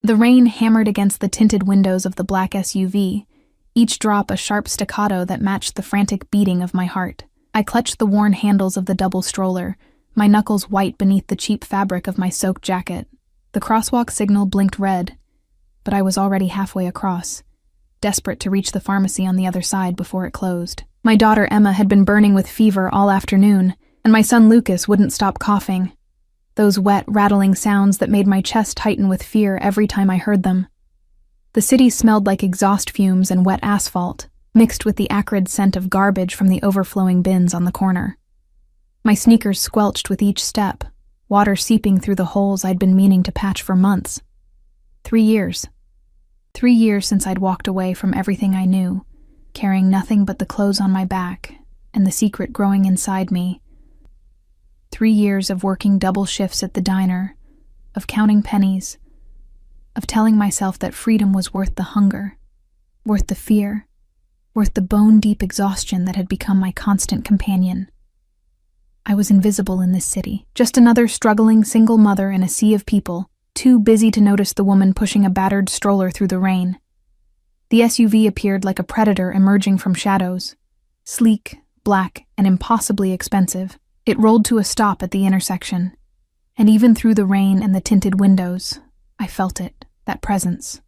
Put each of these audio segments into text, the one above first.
The rain hammered against the tinted windows of the black SUV, each drop a sharp staccato that matched the frantic beating of my heart. I clutched the worn handles of the double stroller, my knuckles white beneath the cheap fabric of my soaked jacket. The crosswalk signal blinked red, but I was already halfway across, desperate to reach the pharmacy on the other side before it closed. My daughter Emma had been burning with fever all afternoon, and my son Lucas wouldn't stop coughing. Those wet, rattling sounds that made my chest tighten with fear every time I heard them. The city smelled like exhaust fumes and wet asphalt, mixed with the acrid scent of garbage from the overflowing bins on the corner. My sneakers squelched with each step, water seeping through the holes I'd been meaning to patch for months. 3 years. 3 years since I'd walked away from everything I knew, carrying nothing but the clothes on my back and the secret growing inside me. 3 years of working double shifts at the diner, of counting pennies, of telling myself that freedom was worth the hunger, worth the fear, worth the bone-deep exhaustion that had become my constant companion. I was invisible in this city, just another struggling single mother in a sea of people, too busy to notice the woman pushing a battered stroller through the rain. The SUV appeared like a predator emerging from shadows, sleek, black, and impossibly expensive. It rolled to a stop at the intersection, and even through the rain and the tinted windows, I felt it, that presence.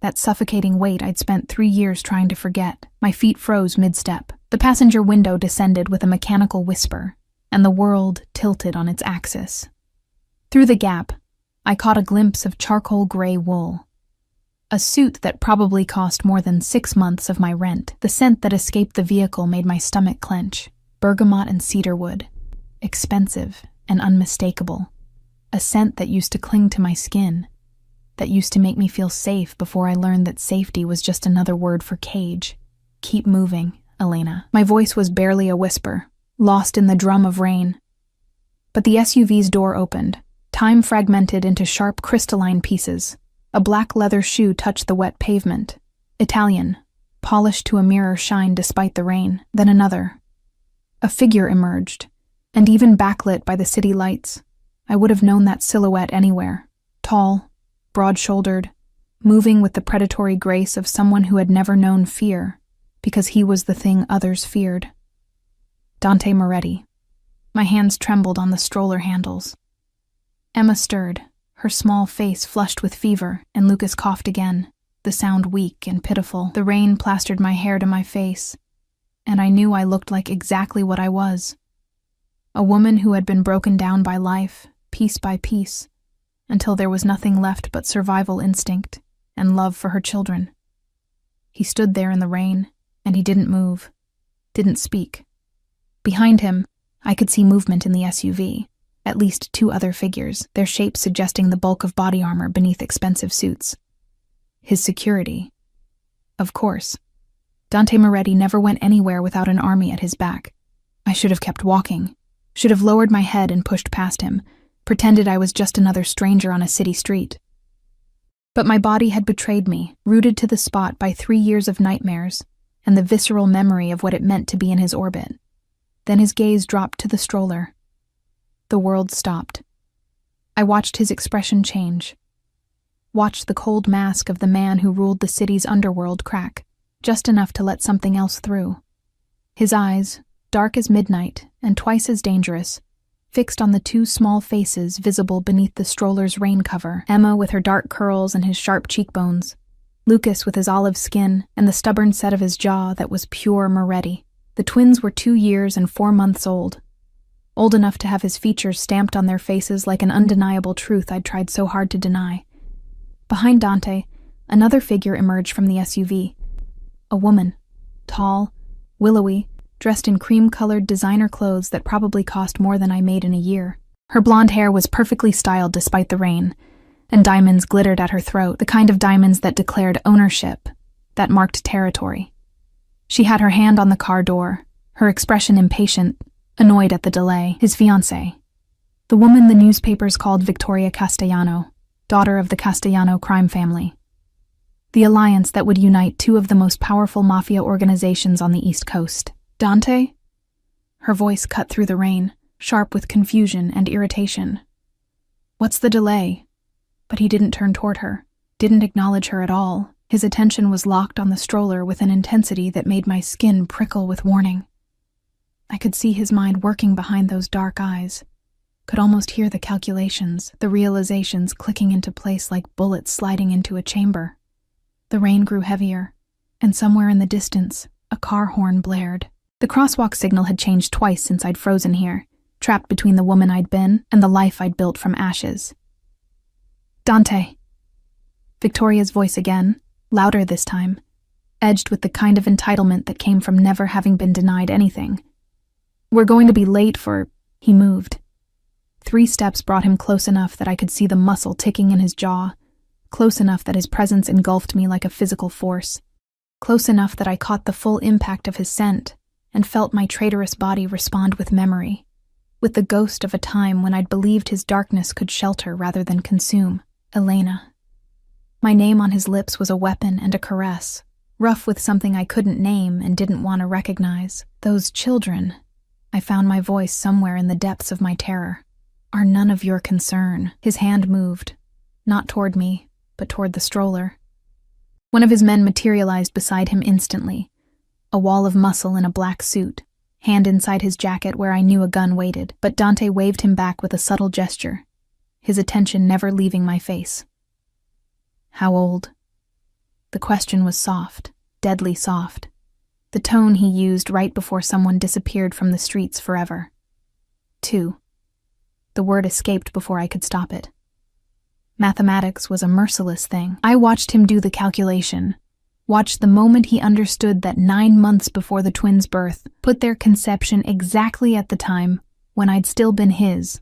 That suffocating weight I'd spent 3 years trying to forget. My feet froze mid-step. The passenger window descended with a mechanical whisper, and the world tilted on its axis. Through the gap, I caught a glimpse of charcoal gray wool. A suit that probably cost more than 6 months of my rent. The scent that escaped the vehicle made my stomach clench. Bergamot and cedarwood. Expensive and unmistakable. A scent that used to cling to my skin, that used to make me feel safe before I learned that safety was just another word for cage. Keep moving, Elena. My voice was barely a whisper, lost in the drum of rain. But the SUV's door opened, time fragmented into sharp crystalline pieces. A black leather shoe touched the wet pavement. Italian, polished to a mirror shine despite the rain. Then another. A figure emerged, and even backlit by the city lights, I would have known that silhouette anywhere. Tall, broad-shouldered, moving with the predatory grace of someone who had never known fear, because he was the thing others feared. Dante Moretti. My hands trembled on the stroller handles. Emma stirred, her small face flushed with fever, and Lucas coughed again, the sound weak and pitiful. The rain plastered my hair to my face, and I knew I looked like exactly what I was. A woman who had been broken down by life, piece by piece, until there was nothing left but survival instinct and love for her children. He stood there in the rain, and he didn't move, didn't speak. Behind him, I could see movement in the SUV, at least 2 other figures, their shapes suggesting the bulk of body armor beneath expensive suits. His security. Of course. Dante Moretti never went anywhere without an army at his back. I should have kept walking, should have lowered my head and pushed past him, pretended I was just another stranger on a city street. But my body had betrayed me, rooted to the spot by 3 years of nightmares and the visceral memory of what it meant to be in his orbit. Then his gaze dropped to the stroller. The world stopped. I watched his expression change. Watched the cold mask of the man who ruled the city's underworld crack, just enough to let something else through. His eyes, dark as midnight and twice as dangerous, fixed on the 2 small faces visible beneath the stroller's rain cover, Emma with her dark curls and his sharp cheekbones, Lucas with his olive skin and the stubborn set of his jaw that was pure Moretti. The twins were 2 years and 4 months old enough to have his features stamped on their faces like an undeniable truth I'd tried so hard to deny. Behind Dante, another figure emerged from the SUV. A woman, tall, willowy, dressed in cream-colored designer clothes that probably cost more than I made in a year. Her blonde hair was perfectly styled despite the rain, and diamonds glittered at her throat, the kind of diamonds that declared ownership, that marked territory. She had her hand on the car door, her expression impatient, annoyed at the delay. His fiancée. The woman the newspapers called Victoria Castellano, daughter of the Castellano crime family. The alliance that would unite 2 of the most powerful mafia organizations on the East Coast. Dante? Her voice cut through the rain, sharp with confusion and irritation. What's the delay? But he didn't turn toward her. didn't acknowledge her at all. His attention was locked on the stroller with an intensity that made my skin prickle with warning. I could see his mind working behind those dark eyes, could almost hear the calculations, the realizations clicking into place like bullets sliding into a chamber. The rain grew heavier, and somewhere in the distance, a car horn blared. The crosswalk signal had changed twice since I'd frozen here, trapped between the woman I'd been and the life I'd built from ashes. Dante. Victoria's voice again, louder this time, edged with the kind of entitlement that came from never having been denied anything. We're going to be late for... He moved. 3 steps brought him close enough that I could see the muscle ticking in his jaw, close enough that his presence engulfed me like a physical force, close enough that I caught the full impact of his scent and felt my traitorous body respond with memory, with the ghost of a time when I'd believed his darkness could shelter rather than consume. Elena. My name on his lips was a weapon and a caress, rough with something I couldn't name and didn't want to recognize. Those children, I found my voice somewhere in the depths of my terror, are none of your concern. His hand moved, not toward me, but toward the stroller. One of his men materialized beside him instantly, a wall of muscle in a black suit, hand inside his jacket where I knew a gun waited, but Dante waved him back with a subtle gesture, his attention never leaving my face. How old? The question was soft, deadly soft, the tone he used right before someone disappeared from the streets forever. 2. The word escaped before I could stop it. Mathematics was a merciless thing. I watched him do the calculation, watched the moment he understood that 9 months before the twins' birth put their conception exactly at the time when I'd still been his,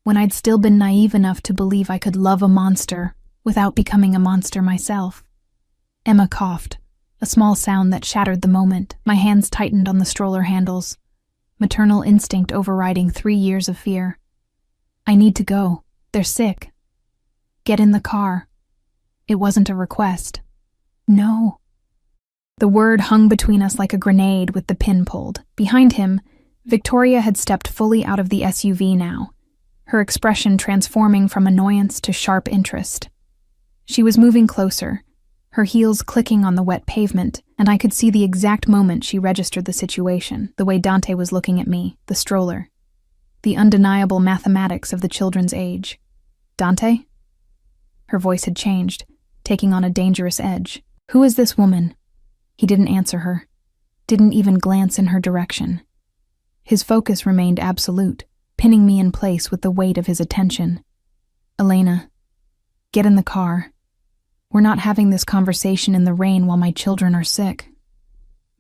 when I'd still been naive enough to believe I could love a monster without becoming a monster myself. Emma coughed, a small sound that shattered the moment. My hands tightened on the stroller handles, maternal instinct overriding 3 years of fear. I need to go. They're sick. Get in the car. It wasn't a request. No. The word hung between us like a grenade with the pin pulled. Behind him, Victoria had stepped fully out of the SUV now, her expression transforming from annoyance to sharp interest. She was moving closer, her heels clicking on the wet pavement, and I could see the exact moment she registered the situation, the way Dante was looking at me, the stroller. The undeniable mathematics of the children's age. Dante? Her voice had changed, taking on a dangerous edge. Who is this woman? He didn't answer her, didn't even glance in her direction. His focus remained absolute, pinning me in place with the weight of his attention. Elena, get in the car. We're not having this conversation in the rain while my children are sick.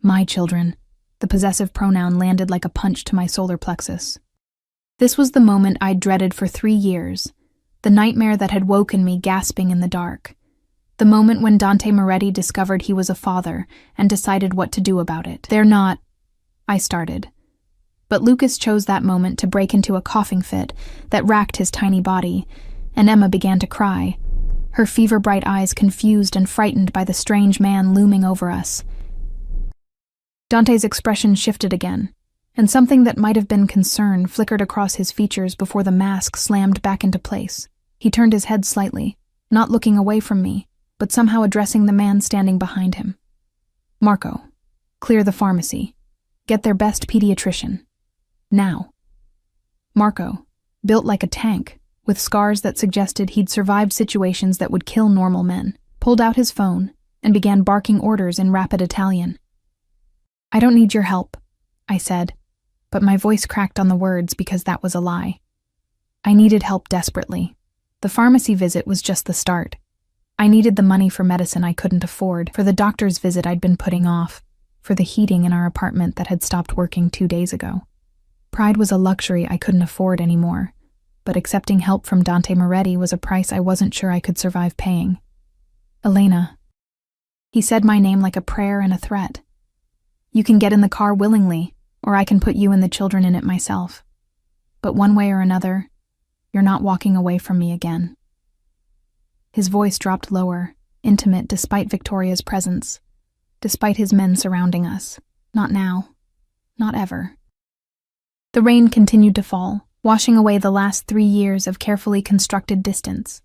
My children. The possessive pronoun landed like a punch to my solar plexus. This was the moment I'd dreaded for 3 years, the nightmare that had woken me gasping in the dark. The moment when Dante Moretti discovered he was a father and decided what to do about it. They're not... I started. But Lucas chose that moment to break into a coughing fit that racked his tiny body, and Emma began to cry, her fever-bright eyes confused and frightened by the strange man looming over us. Dante's expression shifted again, and something that might have been concern flickered across his features before the mask slammed back into place. He turned his head slightly, not looking away from me, but somehow addressing the man standing behind him. Marco, clear the pharmacy. Get their best pediatrician. Now. Marco, built like a tank, with scars that suggested he'd survived situations that would kill normal men, pulled out his phone and began barking orders in rapid Italian. I don't need your help, I said, but my voice cracked on the words because that was a lie. I needed help desperately. The pharmacy visit was just the start. I needed the money for medicine I couldn't afford, for the doctor's visit I'd been putting off, for the heating in our apartment that had stopped working 2 days ago. Pride was a luxury I couldn't afford anymore, but accepting help from Dante Moretti was a price I wasn't sure I could survive paying. Elena. He said my name like a prayer and a threat. You can get in the car willingly, or I can put you and the children in it myself. But one way or another, you're not walking away from me again. His voice dropped lower, intimate despite Victoria's presence, despite his men surrounding us. Not now. Not ever. The rain continued to fall, washing away the last 3 years of carefully constructed distance,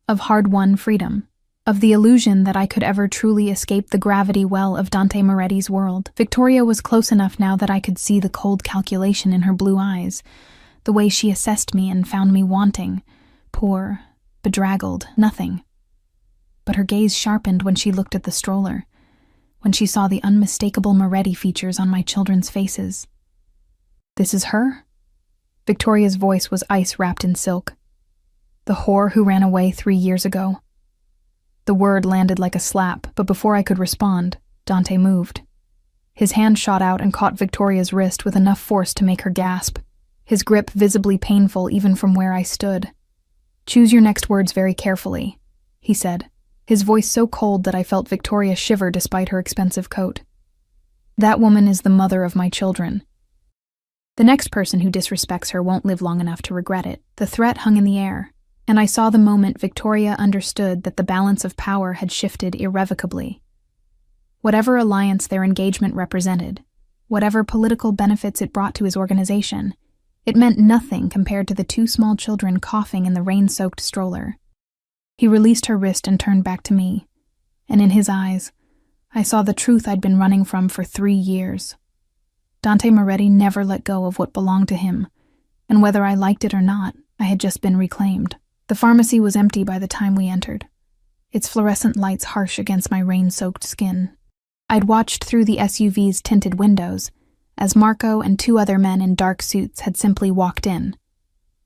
of hard-won freedom. of the illusion that I could ever truly escape the gravity well of Dante Moretti's world. Victoria was close enough now that I could see the cold calculation in her blue eyes, the way she assessed me and found me wanting, poor, bedraggled, nothing. But her gaze sharpened when she looked at the stroller, when she saw the unmistakable Moretti features on my children's faces. "This is her?" Victoria's voice was ice wrapped in silk. "The whore who ran away 3 years ago." The word landed like a slap, but before I could respond, Dante moved. His hand shot out and caught Victoria's wrist with enough force to make her gasp, his grip visibly painful even from where I stood. "Choose your next words very carefully," he said, his voice so cold that I felt Victoria shiver despite her expensive coat. "That woman is the mother of my children. The next person who disrespects her won't live long enough to regret it." The threat hung in the air, and I saw the moment Victoria understood that the balance of power had shifted irrevocably. Whatever alliance their engagement represented, whatever political benefits it brought to his organization, it meant nothing compared to the 2 small children coughing in the rain-soaked stroller. He released her wrist and turned back to me, and in his eyes, I saw the truth I'd been running from for 3 years. Dante Moretti never let go of what belonged to him, and whether I liked it or not, I had just been reclaimed. The pharmacy was empty by the time we entered, its fluorescent lights harsh against my rain-soaked skin. I'd watched through the SUV's tinted windows as Marco and 2 other men in dark suits had simply walked in,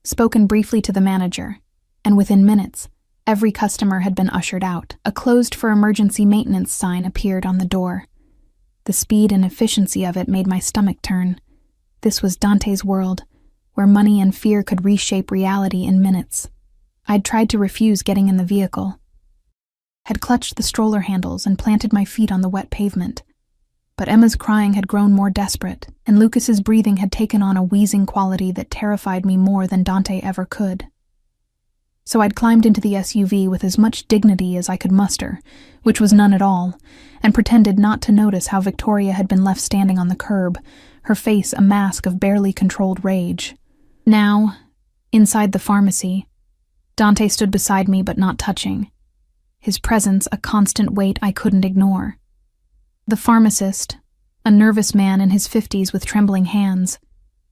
spoken briefly to the manager, and within minutes, every customer had been ushered out. A closed for emergency maintenance sign appeared on the door. The speed and efficiency of it made my stomach turn. This was Dante's world, where money and fear could reshape reality in minutes. I'd tried to refuse getting in the vehicle, had clutched the stroller handles and planted my feet on the wet pavement. But Emma's crying had grown more desperate, and Lucas's breathing had taken on a wheezing quality that terrified me more than Dante ever could. So I'd climbed into the SUV with as much dignity as I could muster, which was none at all, and pretended not to notice how Victoria had been left standing on the curb, her face a mask of barely controlled rage. Now, inside the pharmacy, Dante stood beside me but not touching, his presence a constant weight I couldn't ignore. The pharmacist, a nervous man in his 50s with trembling hands,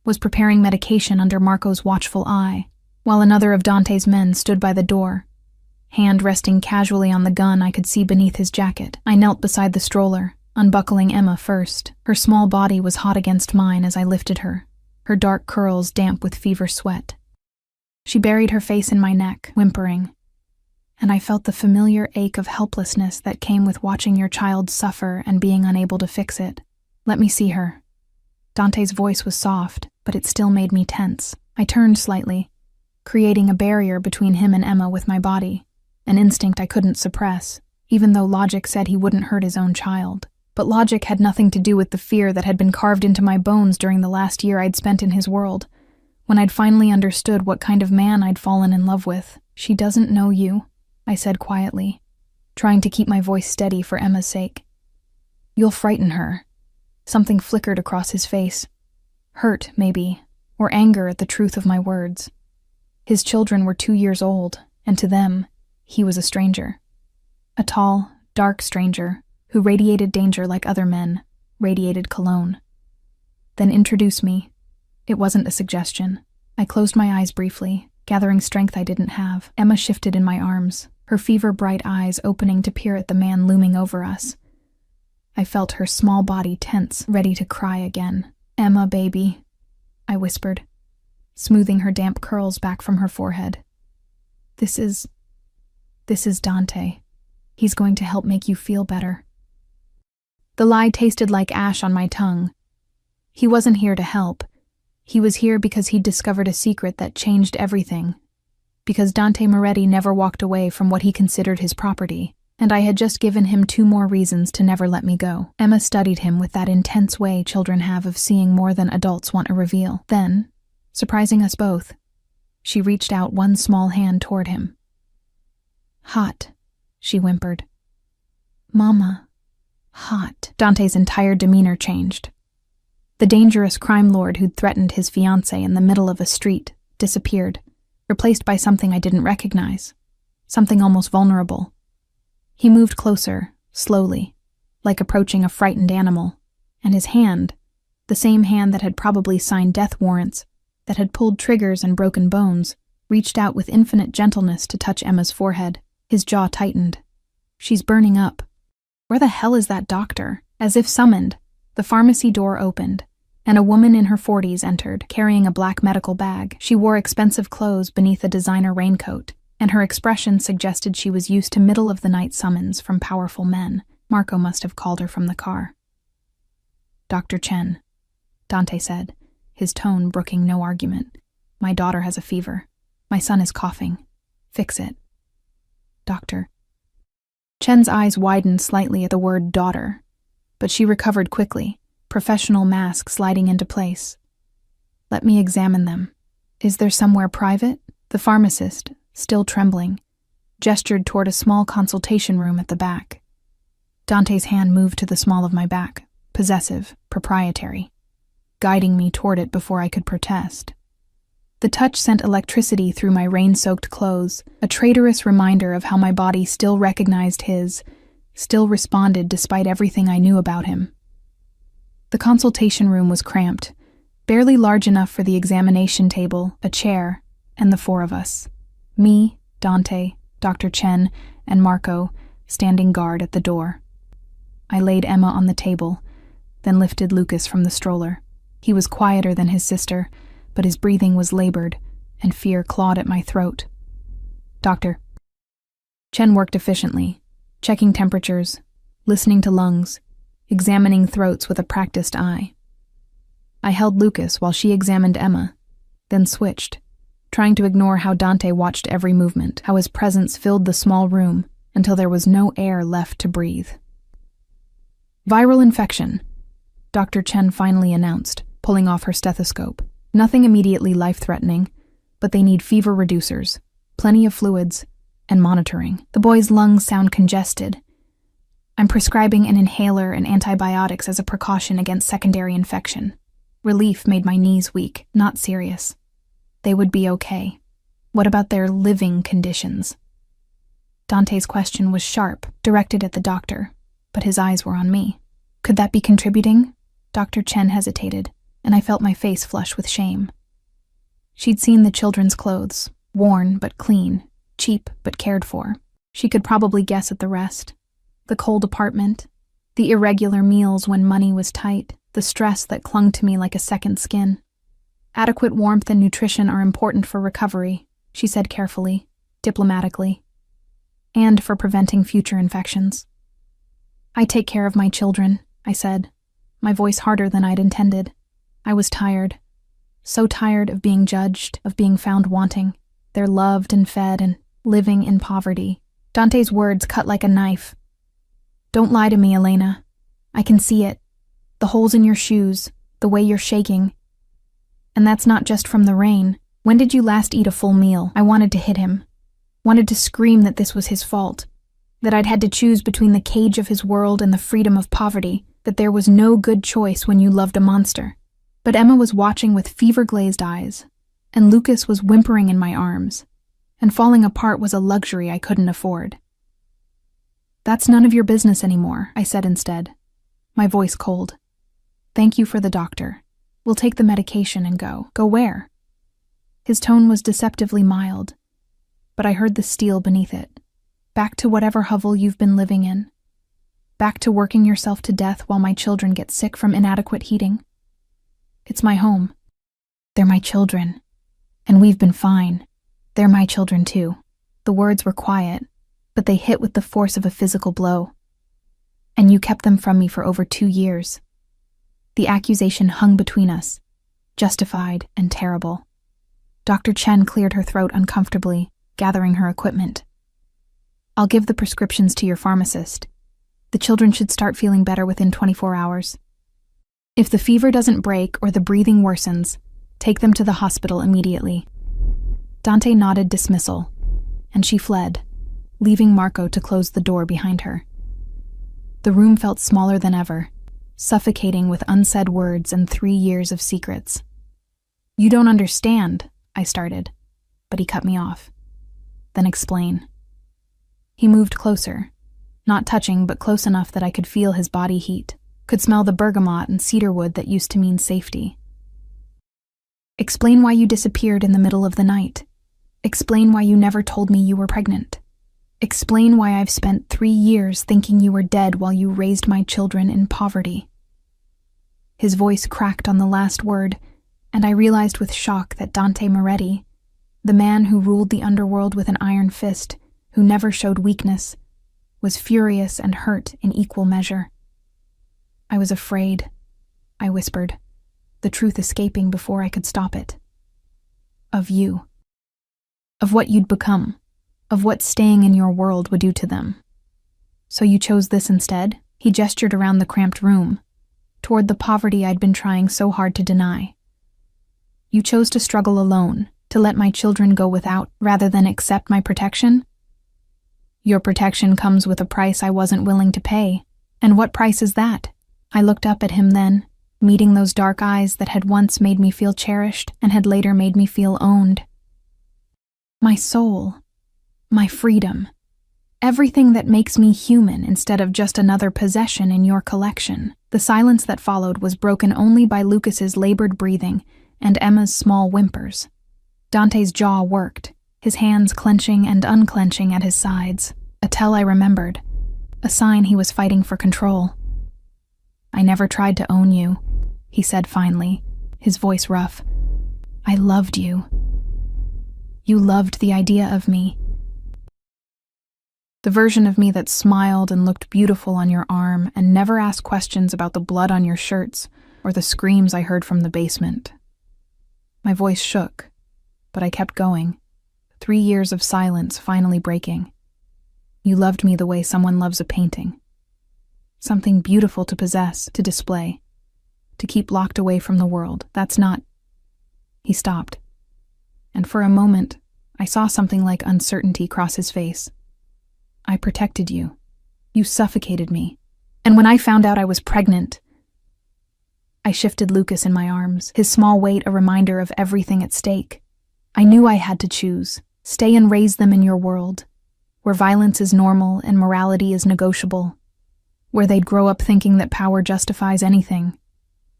was preparing medication under Marco's watchful eye, while another of Dante's men stood by the door, hand resting casually on the gun I could see beneath his jacket. I knelt beside the stroller, unbuckling Emma first. Her small body was hot against mine as I lifted her, her dark curls damp with fever sweat. She buried her face in my neck, whimpering, and I felt the familiar ache of helplessness that came with watching your child suffer and being unable to fix it. "Let me see her." Dante's voice was soft, but it still made me tense. I turned slightly, creating a barrier between him and Emma with my body, an instinct I couldn't suppress, even though logic said he wouldn't hurt his own child. But logic had nothing to do with the fear that had been carved into my bones during the last year I'd spent in his world, when I'd finally understood what kind of man I'd fallen in love with. "She doesn't know you," I said quietly, trying to keep my voice steady for Emma's sake. "You'll frighten her." Something flickered across his face. Hurt, maybe, or anger at the truth of my words. His children were 2 years old, and to them, he was a stranger. A tall, dark stranger who radiated danger like other men, radiated cologne. "Then introduce me." It wasn't a suggestion. I closed my eyes briefly, gathering strength I didn't have. Emma shifted in my arms, her fever-bright eyes opening to peer at the man looming over us. I felt her small body tense, ready to cry again. "Emma, baby," I whispered, smoothing her damp curls back from her forehead. This is Dante. He's going to help make you feel better." The lie tasted like ash on my tongue. He wasn't here to help. He was here because he'd discovered a secret that changed everything. Because Dante Moretti never walked away from what he considered his property, and I had just given him 2 more reasons to never let me go. Emma studied him with that intense way children have of seeing more than adults want to reveal. Then, surprising us both, she reached out one small hand toward him. "Hot," she whimpered. "Mama, hot." Dante's entire demeanor changed. The dangerous crime lord who'd threatened his fiancée in the middle of a street disappeared, replaced by something I didn't recognize, something almost vulnerable. He moved closer, slowly, like approaching a frightened animal, and his hand, the same hand that had probably signed death warrants, that had pulled triggers and broken bones, reached out with infinite gentleness to touch Emma's forehead. His jaw tightened. She's burning up. Where the hell is that doctor? As if summoned, the pharmacy door opened, and a woman in her 40s entered, carrying a black medical bag. She wore expensive clothes beneath a designer raincoat, and her expression suggested she was used to middle-of-the-night summons from powerful men. Marco must have called her from the car. "Dr. Chen," Dante said, his tone brooking no argument. "My daughter has a fever. My son is coughing. Fix it." "Doctor." Chen's eyes widened slightly at the word daughter, but she recovered quickly, professional mask sliding into place. "Let me examine them. Is there somewhere private?" The pharmacist, still trembling, gestured toward a small consultation room at the back. Dante's hand moved to the small of my back, possessive, proprietary, guiding me toward it before I could protest. The touch sent electricity through my rain-soaked clothes, a traitorous reminder of how my body still recognized his, still responded despite everything I knew about him. The consultation room was cramped, barely large enough for the examination table, a chair, and the four of us. Me, Dante, Dr. Chen, and Marco, standing guard at the door. I laid Emma on the table, then lifted Lucas from the stroller. He was quieter than his sister, but his breathing was labored, and fear clawed at my throat. "Doctor." Chen worked efficiently, checking temperatures, listening to lungs, examining throats with a practiced eye. I held Lucas while she examined Emma, then switched, trying to ignore how Dante watched every movement, how his presence filled the small room until there was no air left to breathe. "Viral infection," Dr. Chen finally announced, pulling off her stethoscope. "Nothing immediately life-threatening, but they need fever reducers, plenty of fluids, and monitoring. The boy's lungs sound congested. I'm prescribing an inhaler and antibiotics as a precaution against secondary infection." Relief made my knees weak, not serious. They would be okay. What about their living conditions? Dante's question was sharp, directed at the doctor, but his eyes were on me. Could that be contributing? Dr. Chen hesitated, and I felt my face flush with shame. She'd seen the children's clothes, worn but clean, cheap but cared for. She could probably guess at the rest. The cold apartment, the irregular meals when money was tight, the stress that clung to me like a second skin. "Adequate warmth and nutrition are important for recovery," she said carefully, diplomatically, "and for preventing future infections." "I take care of my children," I said, my voice harder than I'd intended. I was tired. So tired of being judged, of being found wanting. They're loved and fed and living in poverty. Dante's words cut like a knife. "Don't lie to me, Elena. I can see it. The holes in your shoes, the way you're shaking. And that's not just from the rain. When did you last eat a full meal?" I wanted to hit him. Wanted to scream that this was his fault. That I'd had to choose between the cage of his world and the freedom of poverty. That there was no good choice when you loved a monster. But Emma was watching with fever-glazed eyes, and Lucas was whimpering in my arms, and falling apart was a luxury I couldn't afford. "That's none of your business anymore," I said instead, my voice cold. "Thank you for the doctor. We'll take the medication and go." "Go where?" His tone was deceptively mild, but I heard the steel beneath it. "Back to whatever hovel you've been living in. Back to working yourself to death while my children get sick from inadequate heating. It's my home. They're my children. And we've been fine. They're my children too." The words were quiet, but they hit with the force of a physical blow. "And you kept them from me for over 2 years. The accusation hung between us, justified and terrible." Dr. Chen cleared her throat uncomfortably, gathering her equipment. "I'll give the prescriptions to your pharmacist. The children should start feeling better within 24 hours. If the fever doesn't break or the breathing worsens, take them to the hospital immediately." Dante nodded dismissal, and she fled, leaving Marco to close the door behind her. The room felt smaller than ever, suffocating with unsaid words and 3 years of secrets. "You don't understand," I started, but he cut me off. "Then explain." He moved closer, Not touching, but close enough that I could feel his body heat, could smell the bergamot and cedarwood that used to mean safety. Explain why you disappeared in the middle of the night. Explain why you never told me you were pregnant. Explain why I've spent 3 years thinking you were dead while you raised my children in poverty. His voice cracked on the last word, and I realized with shock that Dante Moretti, the man who ruled the underworld with an iron fist, who never showed weakness, was furious and hurt in equal measure. I was afraid, I whispered, the truth escaping before I could stop it. Of you. Of what you'd become. Of what staying in your world would do to them. So you chose this instead? He gestured around the cramped room, toward the poverty I'd been trying so hard to deny. You chose to struggle alone, to let my children go without, rather than accept my protection? Your protection comes with a price I wasn't willing to pay. And what price is that? I looked up at him then, meeting those dark eyes that had once made me feel cherished and had later made me feel owned. My soul. My freedom. Everything that makes me human instead of just another possession in your collection. The silence that followed was broken only by Lucas's labored breathing and Emma's small whimpers. Dante's jaw worked, his hands clenching and unclenching at his sides, a tell I remembered, a sign he was fighting for control. I never tried to own you, he said finally, his voice rough. I loved you. You loved the idea of me. The version of me that smiled and looked beautiful on your arm and never asked questions about the blood on your shirts or the screams I heard from the basement. My voice shook, but I kept going, 3 years of silence finally breaking. You loved me the way someone loves a painting. Something beautiful to possess, to display, to keep locked away from the world. That's not... He stopped, and for a moment, I saw something like uncertainty cross his face. I protected you. You suffocated me. And when I found out I was pregnant, I shifted Lucas in my arms, his small weight a reminder of everything at stake. I knew I had to choose. Stay and raise them in your world, where violence is normal and morality is negotiable, where they'd grow up thinking that power justifies anything,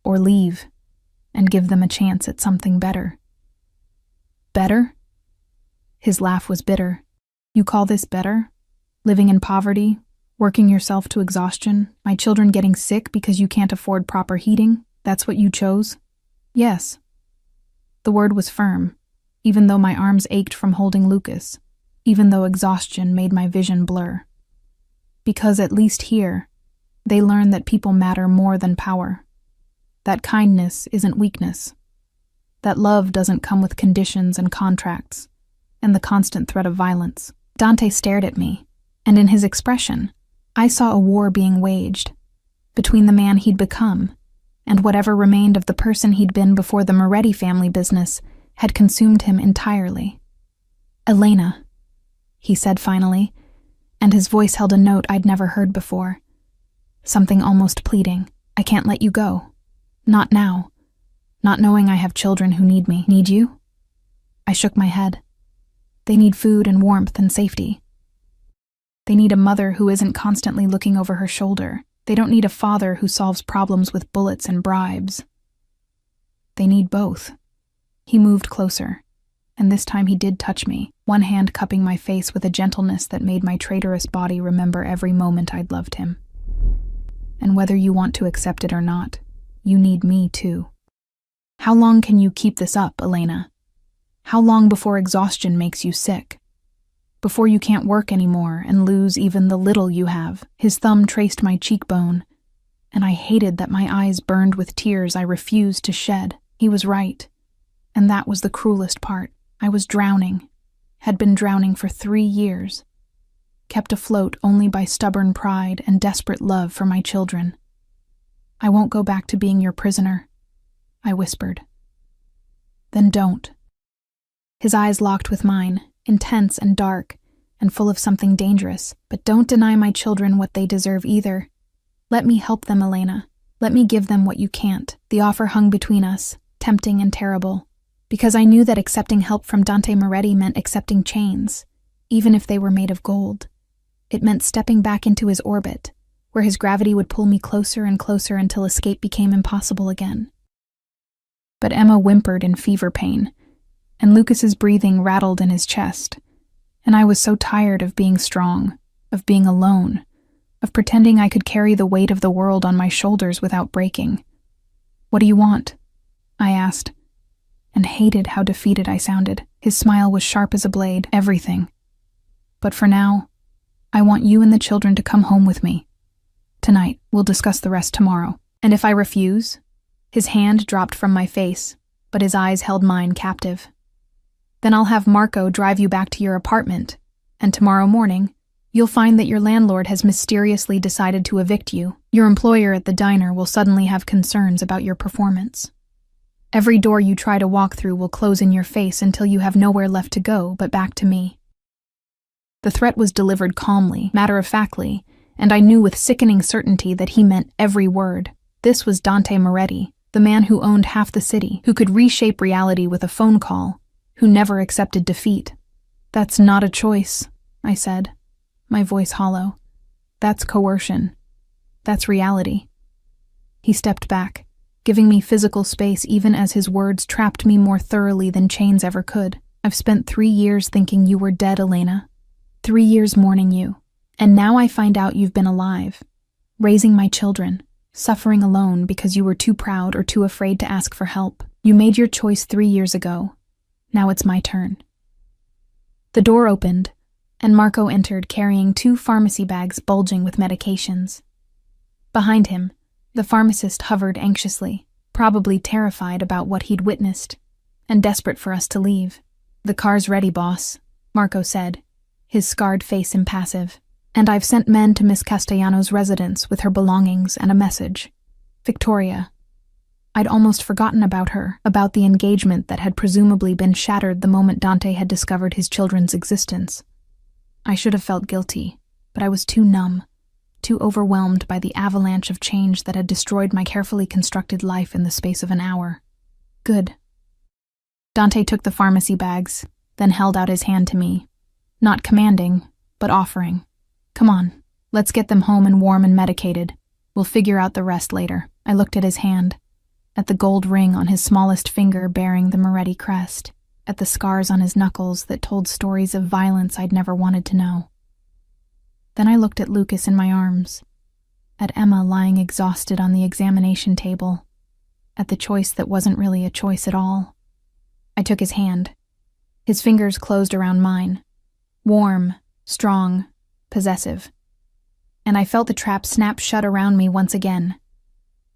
or leave and give them a chance at something better. Better? His laugh was bitter. You call this better? Living in poverty, working yourself to exhaustion, my children getting sick because you can't afford proper heating? That's what you chose? Yes. The word was firm, even though my arms ached from holding Lucas, even though exhaustion made my vision blur. Because at least here, they learn that people matter more than power, that kindness isn't weakness, that love doesn't come with conditions and contracts, and the constant threat of violence. Dante stared at me, and in his expression, I saw a war being waged between the man he'd become and whatever remained of the person he'd been before the Moretti family business had consumed him entirely. Elena, he said finally, and his voice held a note I'd never heard before. Something almost pleading. I can't let you go. Not now. Not knowing I have children who need me. Need you? I shook my head. They need food and warmth and safety. They need a mother who isn't constantly looking over her shoulder. They don't need a father who solves problems with bullets and bribes. They need both. He moved closer, and this time he did touch me, one hand cupping my face with a gentleness that made my traitorous body remember every moment I'd loved him. And whether you want to accept it or not, you need me too. How long can you keep this up, Elena? How long before exhaustion makes you sick? Before you can't work anymore and lose even the little you have? His thumb traced my cheekbone, and I hated that my eyes burned with tears I refused to shed. He was right, and that was the cruelest part. I was drowning, had been drowning for 3 years, kept afloat only by stubborn pride and desperate love for my children. I won't go back to being your prisoner, I whispered. Then don't. His eyes locked with mine, intense and dark, and full of something dangerous. But don't deny my children what they deserve either. Let me help them, Elena. Let me give them what you can't. The offer hung between us, tempting and terrible, because I knew that accepting help from Dante Moretti meant accepting chains, even if they were made of gold. It meant stepping back into his orbit, where his gravity would pull me closer and closer until escape became impossible again. But Emma whimpered in fever pain, and Lucas's breathing rattled in his chest, and I was so tired of being strong, of being alone, of pretending I could carry the weight of the world on my shoulders without breaking. "What do you want?" I asked, and hated how defeated I sounded. His smile was sharp as a blade. "Everything. But for now, I want you and the children to come home with me. Tonight, we'll discuss the rest tomorrow." "And if I refuse?" His hand dropped from my face, but his eyes held mine captive. "Then I'll have Marco drive you back to your apartment, and tomorrow morning, you'll find that your landlord has mysteriously decided to evict you. Your employer at the diner will suddenly have concerns about your performance. Every door you try to walk through will close in your face until you have nowhere left to go but back to me." The threat was delivered calmly, matter-of-factly, and I knew with sickening certainty that he meant every word. This was Dante Moretti, the man who owned half the city, who could reshape reality with a phone call, who never accepted defeat. "That's not a choice," I said, my voice hollow. "That's coercion. That's reality." He stepped back, giving me physical space even as his words trapped me more thoroughly than chains ever could. "I've spent 3 years thinking you were dead, Elena. 3 years mourning you. And now I find out you've been alive, raising my children, suffering alone because you were too proud or too afraid to ask for help. You made your choice 3 years ago. Now it's my turn." The door opened, and Marco entered carrying 2 pharmacy bags bulging with medications. Behind him, the pharmacist hovered anxiously, probably terrified about what he'd witnessed, and desperate for us to leave. "The car's ready, boss," Marco said, his scarred face impassive. "And I've sent men to Miss Castellano's residence with her belongings and a message. Victoria." I'd almost forgotten about her, about the engagement that had presumably been shattered the moment Dante had discovered his children's existence. I should have felt guilty, but I was too numb, too overwhelmed by the avalanche of change that had destroyed my carefully constructed life in the space of an hour. "Good." Dante took the pharmacy bags, then held out his hand to me, not commanding, but offering. "Come on, let's get them home and warm and medicated. We'll figure out the rest later." I looked at his hand, at the gold ring on his smallest finger bearing the Moretti crest, at the scars on his knuckles that told stories of violence I'd never wanted to know. Then I looked at Lucas in my arms, at Emma lying exhausted on the examination table, at the choice that wasn't really a choice at all. I took his hand. His fingers closed around mine, warm, strong, possessive, and I felt the trap snap shut around me once again.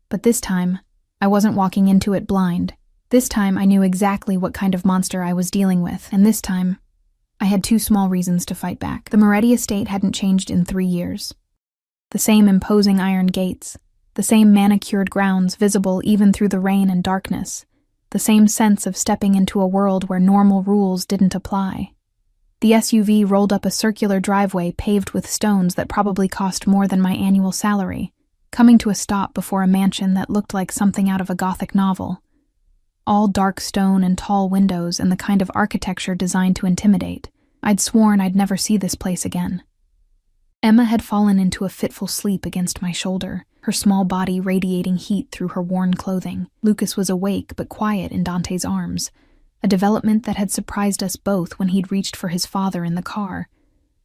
But this time, I wasn't walking into it blind. This time I knew exactly what kind of monster I was dealing with, and this time, I had 2 small reasons to fight back. The Moretti estate hadn't changed in 3 years. The same imposing iron gates, the same manicured grounds visible even through the rain and darkness, the same sense of stepping into a world where normal rules didn't apply. The SUV rolled up a circular driveway paved with stones that probably cost more than my annual salary, coming to a stop before a mansion that looked like something out of a Gothic novel. All dark stone and tall windows and the kind of architecture designed to intimidate. I'd sworn I'd never see this place again. Emma had fallen into a fitful sleep against my shoulder, her small body radiating heat through her worn clothing. Lucas was awake but quiet in Dante's arms, a development that had surprised us both when he'd reached for his father in the car,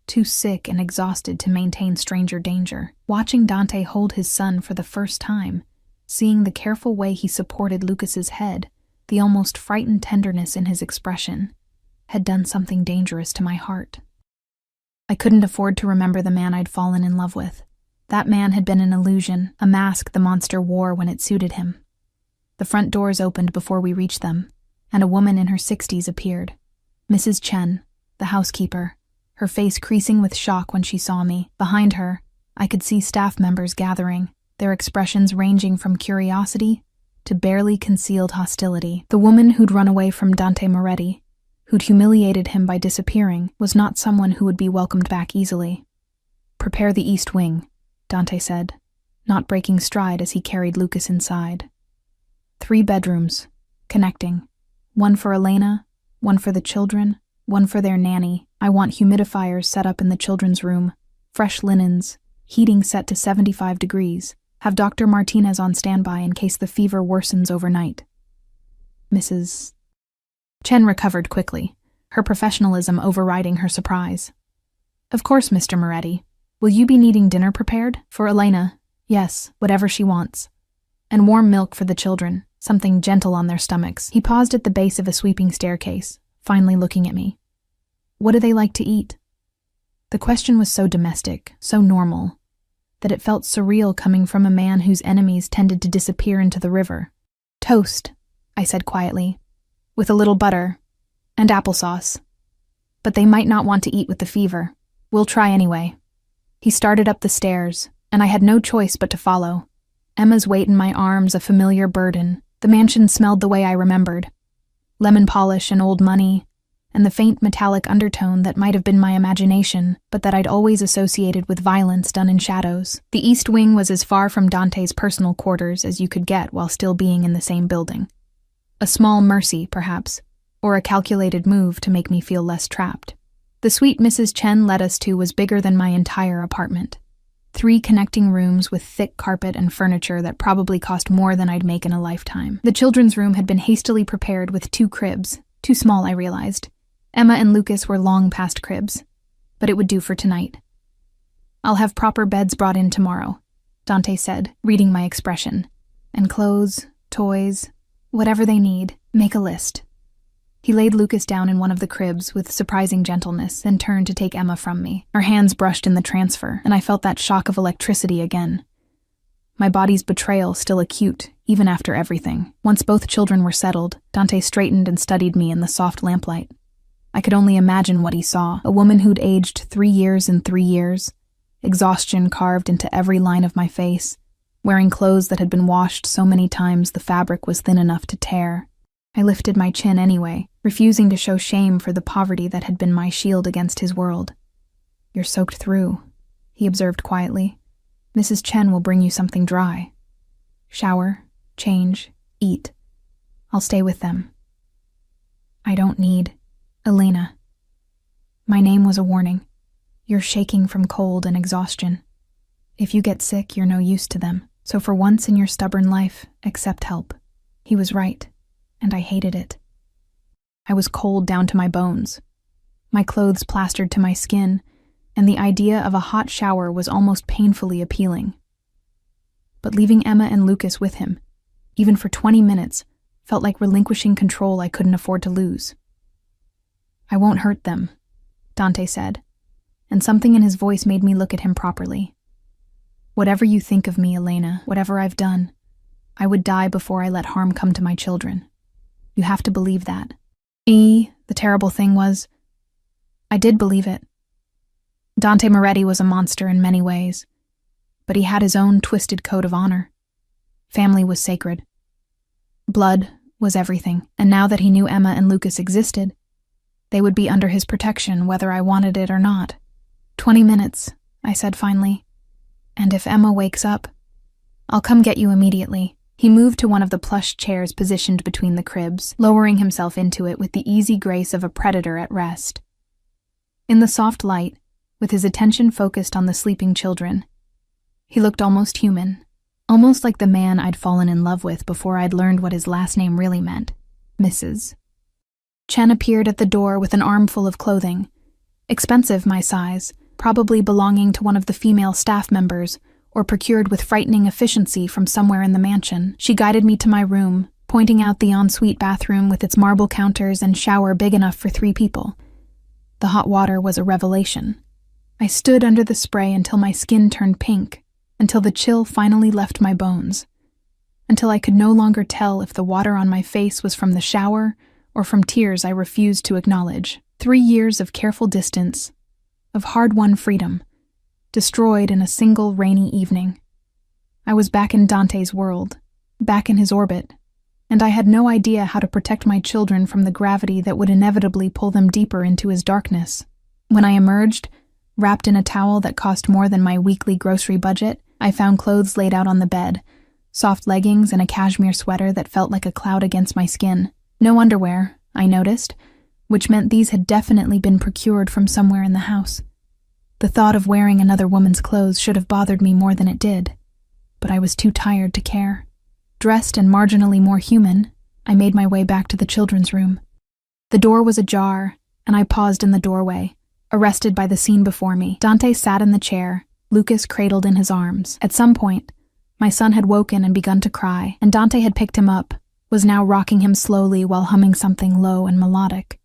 too sick and exhausted to maintain stranger danger. Watching Dante hold his son for the first time, seeing the careful way he supported Lucas's head, the almost frightened tenderness in his expression, had done something dangerous to my heart. I couldn't afford to remember the man I'd fallen in love with. That man had been an illusion, a mask the monster wore when it suited him. The front doors opened before we reached them, and a woman in her 60s appeared. Mrs. Chen, the housekeeper, her face creasing with shock when she saw me. Behind her, I could see staff members gathering, their expressions ranging from curiosity to barely concealed hostility. The woman who'd run away from Dante Moretti, who'd humiliated him by disappearing, was not someone who would be welcomed back easily. "Prepare the east wing," Dante said, not breaking stride as he carried Lucas inside. 3 bedrooms, connecting. One for Elena, one for the children, one for their nanny. I want humidifiers set up in the children's room, fresh linens, heating set to 75 degrees. Have Dr. Martinez on standby in case the fever worsens overnight. Mrs. Chen recovered quickly, her professionalism overriding her surprise. Of course, Mr. Moretti. Will you be needing dinner prepared? For Elena, yes, whatever she wants. And warm milk for the children, something gentle on their stomachs. He paused at the base of a sweeping staircase, finally looking at me. What do they like to eat? The question was so domestic, so normal, that it felt surreal coming from a man whose enemies tended to disappear into the river. Toast, I said quietly, with a little butter and applesauce. But they might not want to eat with the fever. We'll try anyway. He started up the stairs, and I had no choice but to follow. Emma's weight in my arms a familiar burden. The mansion smelled the way I remembered. Lemon polish and old money, and the faint metallic undertone that might have been my imagination, but that I'd always associated with violence done in shadows. The East Wing was as far from Dante's personal quarters as you could get while still being in the same building. A small mercy, perhaps, or a calculated move to make me feel less trapped. The suite Mrs. Chen led us to was bigger than my entire apartment. 3 connecting rooms with thick carpet and furniture that probably cost more than I'd make in a lifetime. The children's room had been hastily prepared with 2 cribs, too small, I realized. Emma and Lucas were long past cribs, but it would do for tonight. I'll have proper beds brought in tomorrow, Dante said, reading my expression. And clothes, toys, whatever they need, make a list. He laid Lucas down in one of the cribs with surprising gentleness and turned to take Emma from me. Our hands brushed in the transfer, and I felt that shock of electricity again. My body's betrayal still acute, even after everything. Once both children were settled, Dante straightened and studied me in the soft lamplight. I could only imagine what he saw, a woman who'd aged 3 years in 3 years, exhaustion carved into every line of my face, wearing clothes that had been washed so many times the fabric was thin enough to tear. I lifted my chin anyway, refusing to show shame for the poverty that had been my shield against his world. You're soaked through, he observed quietly. Mrs. Chen will bring you something dry. Shower, change, eat. I'll stay with them. I don't need... Elena. My name was a warning. You're shaking from cold and exhaustion. If you get sick, you're no use to them. So for once in your stubborn life, accept help. He was right, and I hated it. I was cold down to my bones, my clothes plastered to my skin, and the idea of a hot shower was almost painfully appealing. But leaving Emma and Lucas with him, even for 20 minutes, felt like relinquishing control I couldn't afford to lose. I won't hurt them, Dante said, and something in his voice made me look at him properly. Whatever you think of me, Elena, whatever I've done, I would die before I let harm come to my children. You have to believe that. The terrible thing was, I did believe it. Dante Moretti was a monster in many ways, but he had his own twisted code of honor. Family was sacred. Blood was everything, and now that he knew Emma and Lucas existed, they would be under his protection whether I wanted it or not. 20 minutes, I said finally. And if Emma wakes up, I'll come get you immediately. He moved to one of the plush chairs positioned between the cribs, lowering himself into it with the easy grace of a predator at rest. In the soft light, with his attention focused on the sleeping children, he looked almost human, almost like the man I'd fallen in love with before I'd learned what his last name really meant, Mrs. Chen appeared at the door with an armful of clothing, expensive my size, probably belonging to one of the female staff members, or procured with frightening efficiency from somewhere in the mansion. She guided me to my room, pointing out the ensuite bathroom with its marble counters and shower big enough for 3 people. The hot water was a revelation. I stood under the spray until my skin turned pink, until the chill finally left my bones, until I could no longer tell if the water on my face was from the shower or from tears I refused to acknowledge. 3 years of careful distance, of hard-won freedom, destroyed in a single rainy evening. I was back in Dante's world, back in his orbit, and I had no idea how to protect my children from the gravity that would inevitably pull them deeper into his darkness. When I emerged, wrapped in a towel that cost more than my weekly grocery budget, I found clothes laid out on the bed, soft leggings and a cashmere sweater that felt like a cloud against my skin. No underwear, I noticed, which meant these had definitely been procured from somewhere in the house. The thought of wearing another woman's clothes should have bothered me more than it did, but I was too tired to care. Dressed and marginally more human, I made my way back to the children's room. The door was ajar, and I paused in the doorway, arrested by the scene before me. Dante sat in the chair, Lucas cradled in his arms. At some point, my son had woken and begun to cry, and Dante had picked him up, was now rocking him slowly while humming something low and melodic.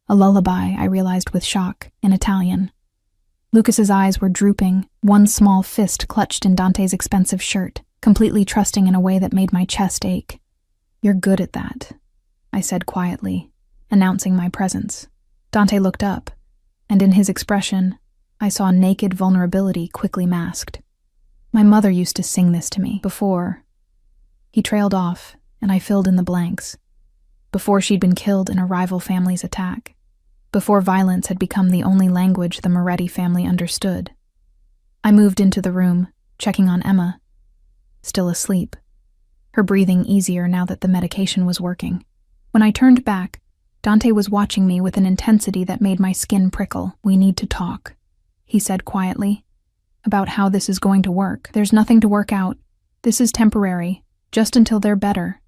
A lullaby, I realized with shock, in Italian. Lucas's eyes were drooping, one small fist clutched in Dante's expensive shirt, completely trusting in a way that made my chest ache. "You're good at that," I said quietly, announcing my presence. Dante looked up, and in his expression, I saw naked vulnerability quickly masked. "My mother used to sing this to me before." He trailed off, and I filled in the blanks. Before she'd been killed in a rival family's attack. Before violence had become the only language the Moretti family understood. I moved into the room, checking on Emma. Still asleep. Her breathing easier now that the medication was working. When I turned back, Dante was watching me with an intensity that made my skin prickle. "We need to talk," he said quietly, "about how this is going to work. There's nothing to work out. This is temporary, just until they're better.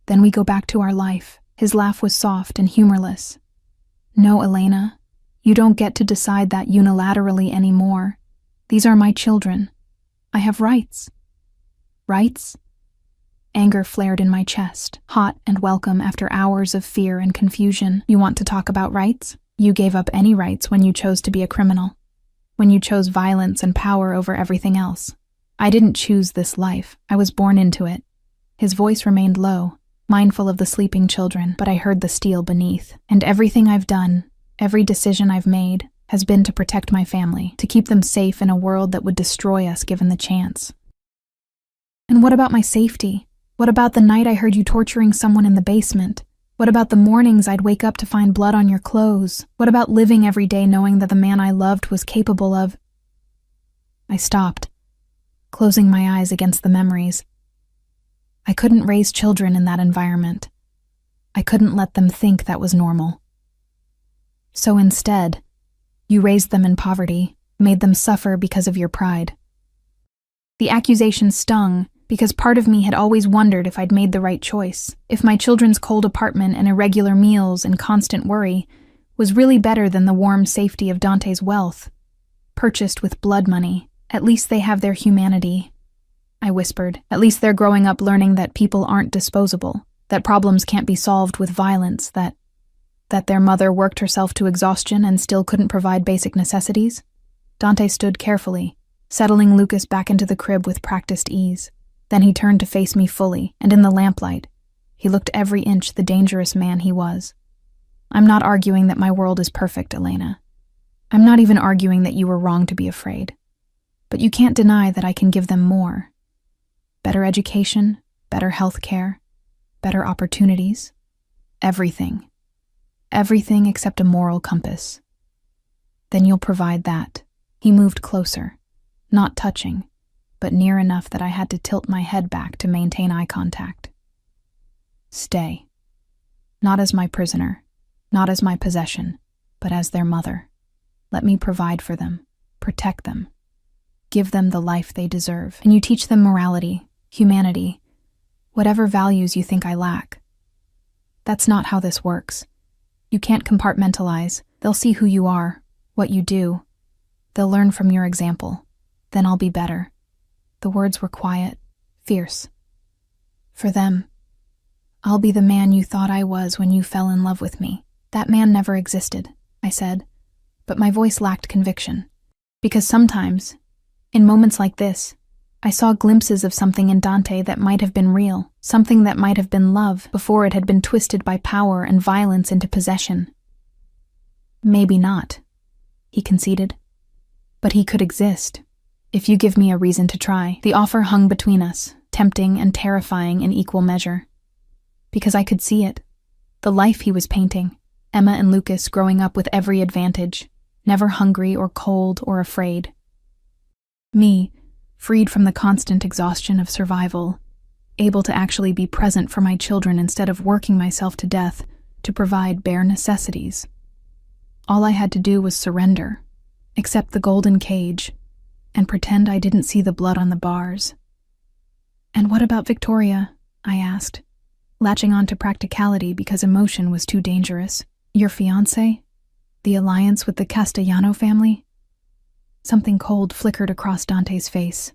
Then we go back to our life." His laugh was soft and humorless. "No, Elena, you don't get to decide that unilaterally anymore. These are my children. I have rights." "Rights?" Anger flared in my chest, hot and welcome after hours of fear and confusion. "You want to talk about rights? You gave up any rights when you chose to be a criminal. When you chose violence and power over everything else. I didn't choose this life. I was born into it." His voice remained low, mindful of the sleeping children, but I heard the steel beneath. "And everything I've done, every decision I've made, has been to protect my family, to keep them safe in a world that would destroy us given the chance." "And what about my safety? What about the night I heard you torturing someone in the basement? What about the mornings I'd wake up to find blood on your clothes? What about living every day knowing that the man I loved was capable of—" I stopped, closing my eyes against the memories. I couldn't raise children in that environment. I couldn't let them think that was normal. So instead, you raised them in poverty, made them suffer because of your pride. The accusation stung because part of me had always wondered if I'd made the right choice, if my children's cold apartment and irregular meals and constant worry was really better than the warm safety of Dante's wealth, purchased with blood money. "At least they have their humanity," I whispered. "At least they're growing up learning that people aren't disposable, that problems can't be solved with violence, that their mother worked herself to exhaustion and still couldn't provide basic necessities." Dante stood carefully, settling Lucas back into the crib with practiced ease. Then he turned to face me fully, and in the lamplight, he looked every inch the dangerous man he was. "I'm not arguing that my world is perfect, Elena. I'm not even arguing that you were wrong to be afraid. But you can't deny that I can give them more. Better education, better health care, better opportunities. Everything. Everything except a moral compass. Then you'll provide that." He moved closer, not touching, but near enough that I had to tilt my head back to maintain eye contact. "Stay. Not as my prisoner, not as my possession, but as their mother. Let me provide for them, protect them, give them the life they deserve. And you teach them morality, humanity, whatever values you think I lack. That's not how this works. You can't compartmentalize. They'll see who you are, what you do. They'll learn from your example. Then I'll be better." The words were quiet, fierce. "For them, I'll be the man you thought I was when you fell in love with me." "That man never existed," I said, but my voice lacked conviction. Because sometimes, in moments like this, I saw glimpses of something in Dante that might have been real, something that might have been love before it had been twisted by power and violence into possession. "Maybe not," he conceded. "But he could exist. If you give me a reason to try." The offer hung between us, tempting and terrifying in equal measure. Because I could see it. The life he was painting. Emma and Lucas growing up with every advantage, never hungry or cold or afraid. Me, freed from the constant exhaustion of survival, able to actually be present for my children instead of working myself to death to provide bare necessities. All I had to do was surrender, accept the golden cage, and pretend I didn't see the blood on the bars. "And what about Victoria?" I asked, latching on to practicality because emotion was too dangerous. "Your fiancé? The alliance with the Castellano family?" Something cold flickered across Dante's face.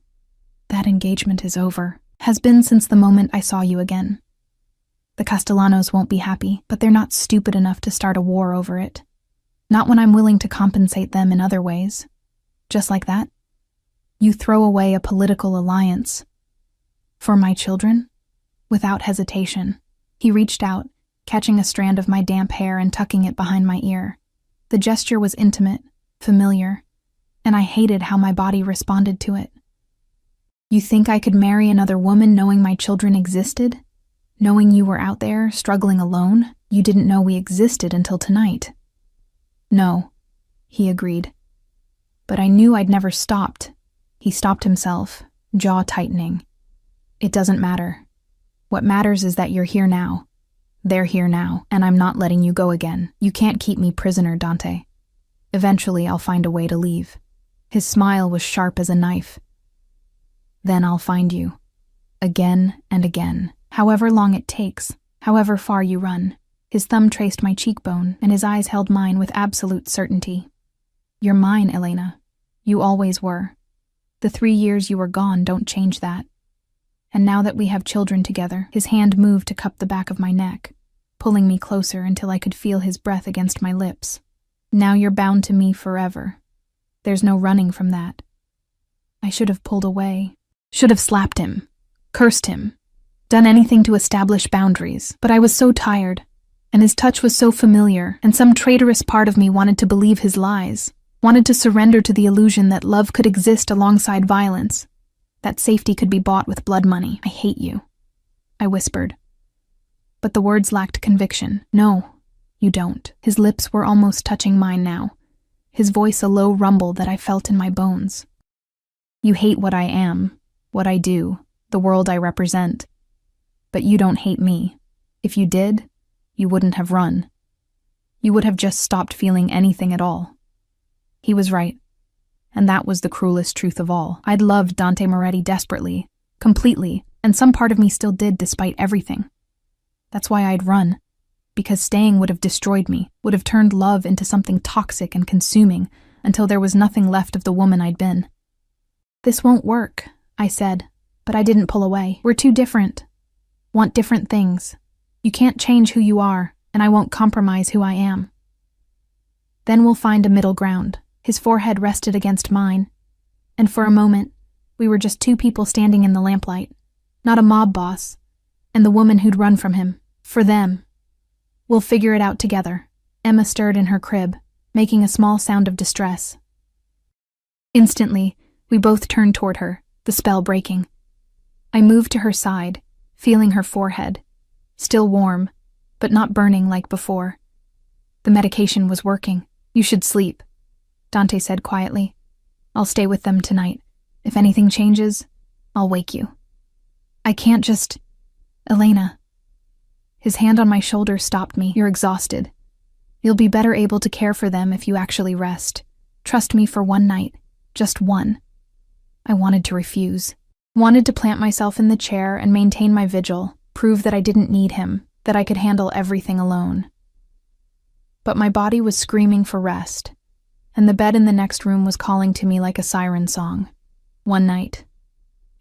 "That engagement is over. Has been since the moment I saw you again. The Castellanos won't be happy, but they're not stupid enough to start a war over it. Not when I'm willing to compensate them in other ways. Just like that? You throw away a political alliance. For my children?" Without hesitation, he reached out, catching a strand of my damp hair and tucking it behind my ear. The gesture was intimate, familiar, and I hated how my body responded to it. "You think I could marry another woman knowing my children existed? Knowing you were out there, struggling alone? You didn't know we existed until tonight." "No," he agreed. "But I knew I'd never stopped." He stopped himself, jaw tightening. "It doesn't matter. What matters is that you're here now. They're here now, and I'm not letting you go again. You can't keep me prisoner, Dante. Eventually, I'll find a way to leave." His smile was sharp as a knife. "Then I'll find you. Again and again. However long it takes, however far you run." His thumb traced my cheekbone, and his eyes held mine with absolute certainty. "You're mine, Elena. You always were. The 3 years you were gone don't change that. And now that we have children together," his hand moved to cup the back of my neck, pulling me closer until I could feel his breath against my lips. "Now you're bound to me forever. There's no running from that." I should have pulled away, should have slapped him, cursed him, done anything to establish boundaries, but I was so tired, and his touch was so familiar, and some traitorous part of me wanted to believe his lies, wanted to surrender to the illusion that love could exist alongside violence, that safety could be bought with blood money. "I hate you," I whispered. But the words lacked conviction. "No, you don't." His lips were almost touching mine now, his voice a low rumble that I felt in my bones. "You hate what I am, what I do, the world I represent. But you don't hate me. If you did, you wouldn't have run. You would have just stopped feeling anything at all." He was right, and that was the cruelest truth of all. I'd loved Dante Moretti desperately, completely, and some part of me still did despite everything. That's why I'd run, because staying would have destroyed me, would have turned love into something toxic and consuming until there was nothing left of the woman I'd been. "This won't work," I said, but I didn't pull away. "We're too different. Want different things. You can't change who you are, and I won't compromise who I am. Then we'll find a middle ground." His forehead rested against mine, and for a moment, we were just two people standing in the lamplight, not a mob boss, and the woman who'd run from him. For them. "We'll figure it out together." Emma stirred in her crib, making a small sound of distress. Instantly, we both turned toward her, the spell breaking. I moved to her side, feeling her forehead, still warm, but not burning like before. The medication was working. "You should sleep," Dante said quietly. "I'll stay with them tonight. If anything changes, I'll wake you." "I can't just... Elena." His hand on my shoulder stopped me. "You're exhausted. You'll be better able to care for them if you actually rest. Trust me for one night. Just one." I wanted to refuse. Wanted to plant myself in the chair and maintain my vigil, prove that I didn't need him, that I could handle everything alone. But my body was screaming for rest, and the bed in the next room was calling to me like a siren song. "One night,"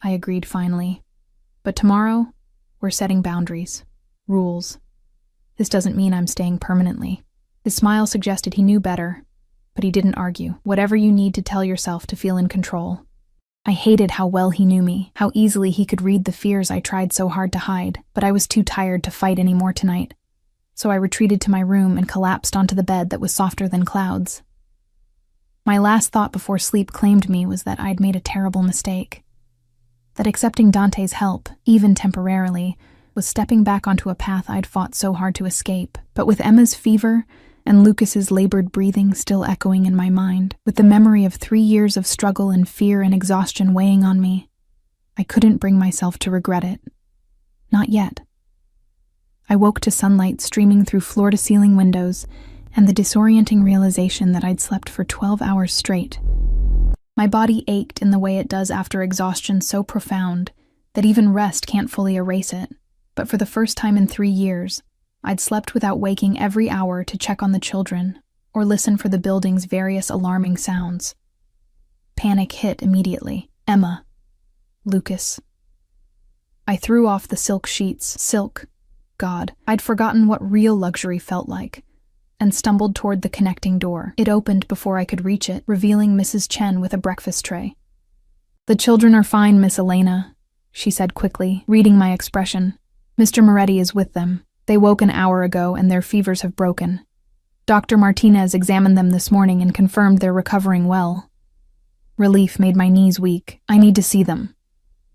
I agreed finally. "But tomorrow, we're setting boundaries, rules. This doesn't mean I'm staying permanently." His smile suggested he knew better, but he didn't argue. "Whatever you need to tell yourself to feel in control." I hated how well he knew me, how easily he could read the fears I tried so hard to hide, but I was too tired to fight anymore tonight. So I retreated to my room and collapsed onto the bed that was softer than clouds. My last thought before sleep claimed me was that I'd made a terrible mistake. That accepting Dante's help, even temporarily, was stepping back onto a path I'd fought so hard to escape. But with Emma's fever and Lucas's labored breathing still echoing in my mind, with the memory of 3 years of struggle and fear and exhaustion weighing on me, I couldn't bring myself to regret it. Not yet. I woke to sunlight streaming through floor-to-ceiling windows and the disorienting realization that I'd slept for 12 hours straight. My body ached in the way it does after exhaustion so profound that even rest can't fully erase it. But for the first time in 3 years, I'd slept without waking every hour to check on the children or listen for the building's various alarming sounds. Panic hit immediately. Emma. Lucas. I threw off the silk sheets. Silk. God, I'd forgotten what real luxury felt like, and stumbled toward the connecting door. It opened before I could reach it, revealing Mrs. Chen with a breakfast tray. "The children are fine, Miss Elena," she said quickly, reading my expression. "Mr. Moretti is with them. They woke an hour ago and their fevers have broken. Dr. Martinez examined them this morning and confirmed they're recovering well." Relief made my knees weak. "I need to see them."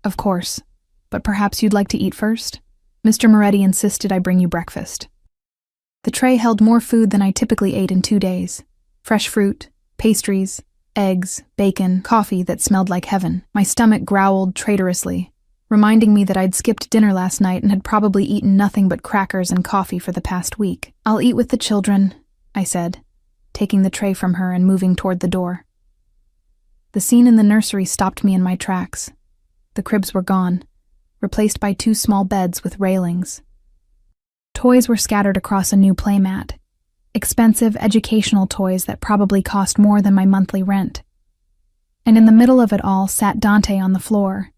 "Of course, but perhaps you'd like to eat first? Mr. Moretti insisted I bring you breakfast." The tray held more food than I typically ate in 2 days. Fresh fruit, pastries, eggs, bacon, coffee that smelled like heaven. My stomach growled traitorously, reminding me that I'd skipped dinner last night and had probably eaten nothing but crackers and coffee for the past week. "I'll eat with the children," I said, taking the tray from her and moving toward the door. The scene in the nursery stopped me in my tracks. The cribs were gone, replaced by 2 small beds with railings. Toys were scattered across a new playmat, expensive educational toys that probably cost more than my monthly rent. And in the middle of it all sat Dante on the floor,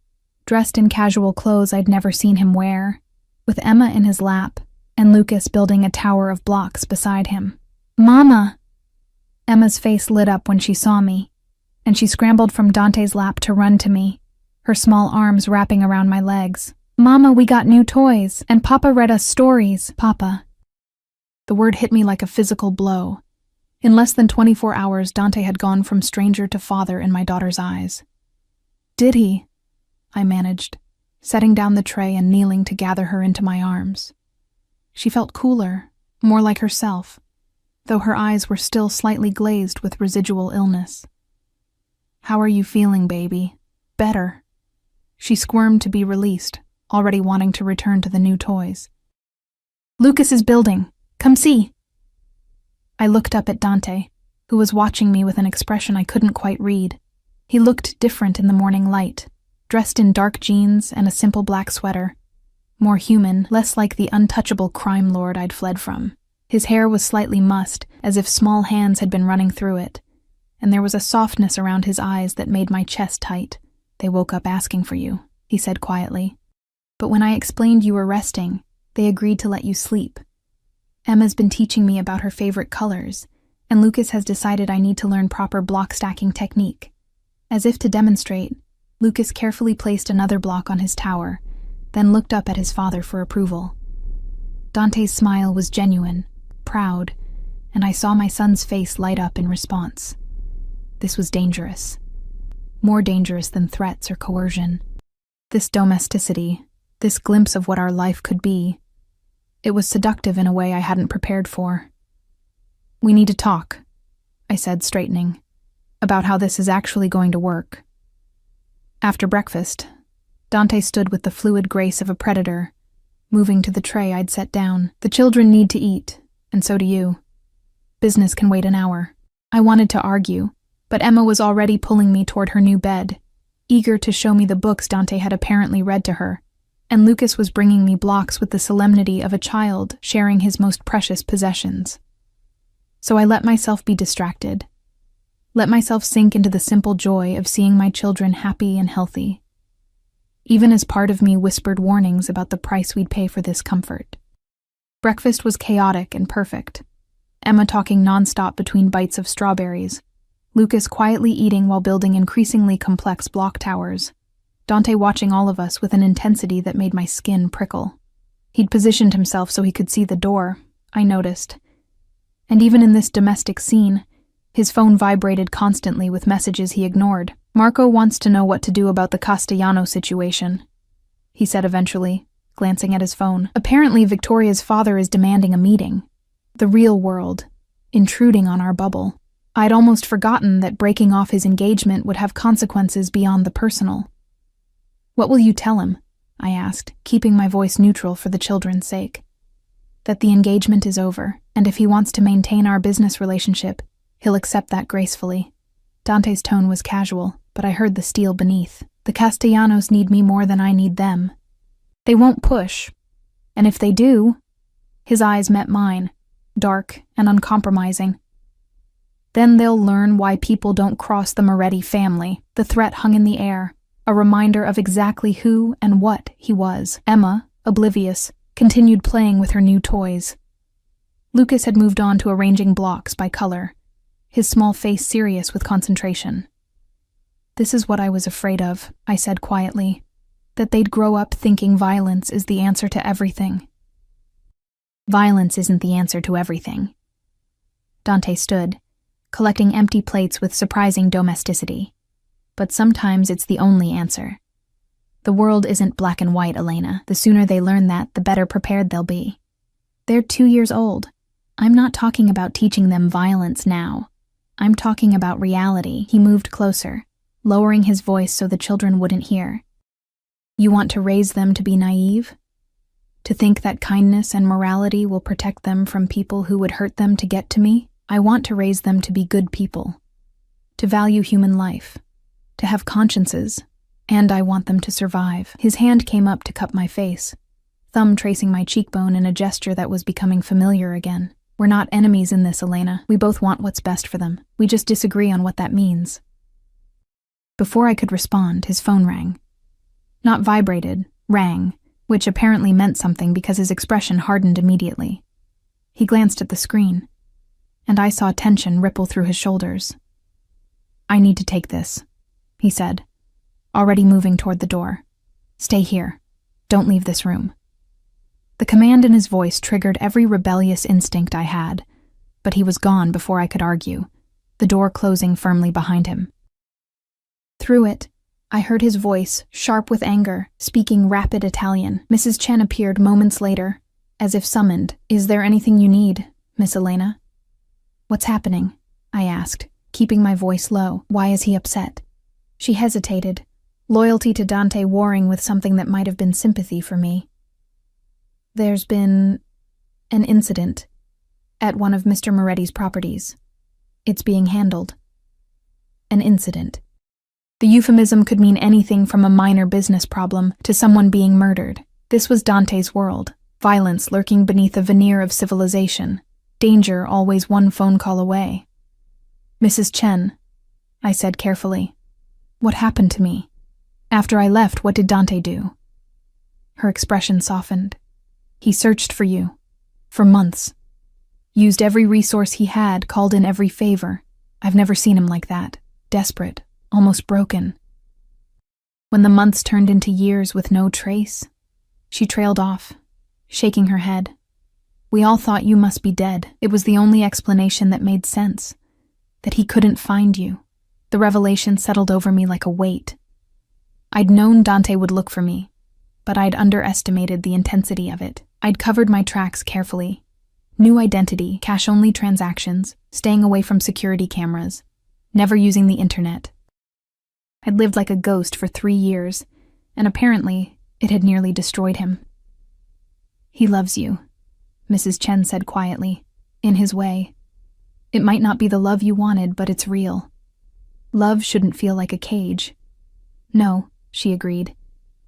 dressed in casual clothes I'd never seen him wear, with Emma in his lap and Lucas building a tower of blocks beside him. "Mama!" Emma's face lit up when she saw me, and she scrambled from Dante's lap to run to me, her small arms wrapping around my legs. "Mama, we got new toys, and Papa read us stories, Papa." The word hit me like a physical blow. In less than 24 hours, Dante had gone from stranger to father in my daughter's eyes. "Did he?" I managed, setting down the tray and kneeling to gather her into my arms. She felt cooler, more like herself, though her eyes were still slightly glazed with residual illness. "How are you feeling, baby?" "Better." She squirmed to be released, already wanting to return to the new toys. "Lucas is building. Come see." I looked up at Dante, who was watching me with an expression I couldn't quite read. He looked different in the morning light, dressed in dark jeans and a simple black sweater. More human, less like the untouchable crime lord I'd fled from. His hair was slightly mussed, as if small hands had been running through it, and there was a softness around his eyes that made my chest tight. "They woke up asking for you," he said quietly. "But when I explained you were resting, they agreed to let you sleep. Emma's been teaching me about her favorite colors, and Lucas has decided I need to learn proper block stacking technique." As if to demonstrate, Lucas carefully placed another block on his tower, then looked up at his father for approval. Dante's smile was genuine, proud, and I saw my son's face light up in response. This was dangerous. More dangerous than threats or coercion. This domesticity, this glimpse of what our life could be, it was seductive in a way I hadn't prepared for. "We need to talk," I said, straightening, "about how this is actually going to work." After breakfast, Dante stood with the fluid grace of a predator, moving to the tray I'd set down. "The children need to eat, and so do you. Business can wait an hour." I wanted to argue, but Emma was already pulling me toward her new bed, eager to show me the books Dante had apparently read to her, and Lucas was bringing me blocks with the solemnity of a child sharing his most precious possessions. So I let myself be distracted, let myself sink into the simple joy of seeing my children happy and healthy, even as part of me whispered warnings about the price we'd pay for this comfort. Breakfast was chaotic and perfect, Emma talking nonstop between bites of strawberries, Lucas quietly eating while building increasingly complex block towers, Dante watching all of us with an intensity that made my skin prickle. He'd positioned himself so he could see the door, I noticed. And even in this domestic scene, his phone vibrated constantly with messages he ignored. "Marco wants to know what to do about the Castellano situation," he said eventually, glancing at his phone. "Apparently Victoria's father is demanding a meeting. The real world, intruding on our bubble. I'd almost forgotten that breaking off his engagement would have consequences beyond the personal." "What will you tell him?" I asked, keeping my voice neutral for the children's sake. that the engagement is over, and if he wants to maintain our business relationship, he'll accept that gracefully. Dante's tone was casual, but I heard the steel beneath. The Castellanos need me more than I need them. They won't push, and if they do— His eyes met mine, dark and uncompromising. Then they'll learn why people don't cross the Moretti family. The threat hung in the air, a reminder of exactly who and what he was. Emma, oblivious, continued playing with her new toys. Lucas had moved on to arranging blocks by color, his small face serious with concentration. "This is what I was afraid of," I said quietly, "that they'd grow up thinking violence is the answer to everything." "Violence isn't the answer to everything." Dante stood, collecting empty plates with surprising domesticity. "But sometimes it's the only answer. The world isn't black and white, Elena. The sooner they learn that, the better prepared they'll be. They're 2 years old. I'm not talking about teaching them violence now. I'm talking about reality." He moved closer, lowering his voice so the children wouldn't hear. "You want to raise them to be naive? To think that kindness and morality will protect them from people who would hurt them to get to me? I want to raise them to be good people, to value human life, to have consciences, and I want them to survive." His hand came up to cup my face, thumb tracing my cheekbone in a gesture that was becoming familiar again. "We're not enemies in this, Elena. We both want what's best for them. We just disagree on what that means." Before I could respond, his phone rang. Not vibrated, rang, which apparently meant something because his expression hardened immediately. He glanced at the screen, and I saw tension ripple through his shoulders. "I need to take this," he said, already moving toward the door. "Stay here. Don't leave this room." The command in his voice triggered every rebellious instinct I had, but he was gone before I could argue, the door closing firmly behind him. Through it, I heard his voice, sharp with anger, speaking rapid Italian. Mrs. Chen appeared moments later, as if summoned. "Is there anything you need, Miss Elena?" "What's happening?" I asked, keeping my voice low. "Why is he upset?" She hesitated, loyalty to Dante warring with something that might have been sympathy for me. "There's been an incident at one of Mr. Moretti's properties. It's being handled." An incident. The euphemism could mean anything from a minor business problem to someone being murdered. This was Dante's world, violence lurking beneath a veneer of civilization, danger always one phone call away. "Mrs. Chen," I said carefully, "what happened to me? After I left, what did Dante do?" Her expression softened. "He searched for you. For months. Used every resource he had, called in every favor. I've never seen him like that. Desperate. Almost broken." When the months turned into years with no trace, she trailed off, shaking her head. "We all thought you must be dead. It was the only explanation that made sense. That he couldn't find you." The revelation settled over me like a weight. I'd known Dante would look for me, but I'd underestimated the intensity of it. I'd covered my tracks carefully. New identity, cash-only transactions, staying away from security cameras, never using the internet. I'd lived like a ghost for 3 years, and apparently it had nearly destroyed him. "He loves you," Mrs. Chen said quietly, in his way. "It might not be the love you wanted, but it's real. Love shouldn't feel like a cage." "No," she agreed,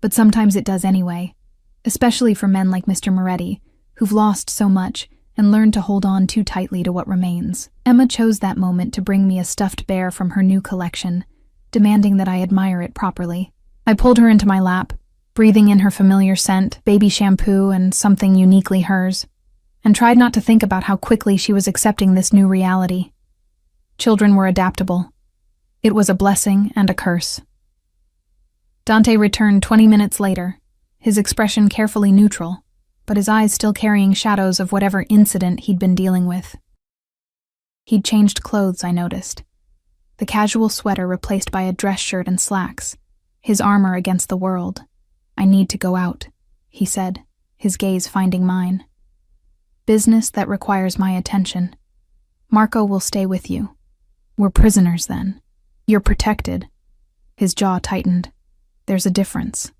"but sometimes it does anyway, especially for men like Mr. Moretti, who've lost so much and learned to hold on too tightly to what remains." Emma chose that moment to bring me a stuffed bear from her new collection, demanding that I admire it properly. I pulled her into my lap, breathing in her familiar scent, baby shampoo and something uniquely hers, and tried not to think about how quickly she was accepting this new reality. Children were adaptable. It was a blessing and a curse. Dante returned 20 minutes later, his expression carefully neutral, but his eyes still carrying shadows of whatever incident he'd been dealing with. He'd changed clothes, I noticed. The casual sweater replaced by a dress shirt and slacks, his armor against the world. "I need to go out," he said, his gaze finding mine. "Business that requires my attention. Marco will stay with you. We're prisoners then. You're protected." His jaw tightened. "There's a difference.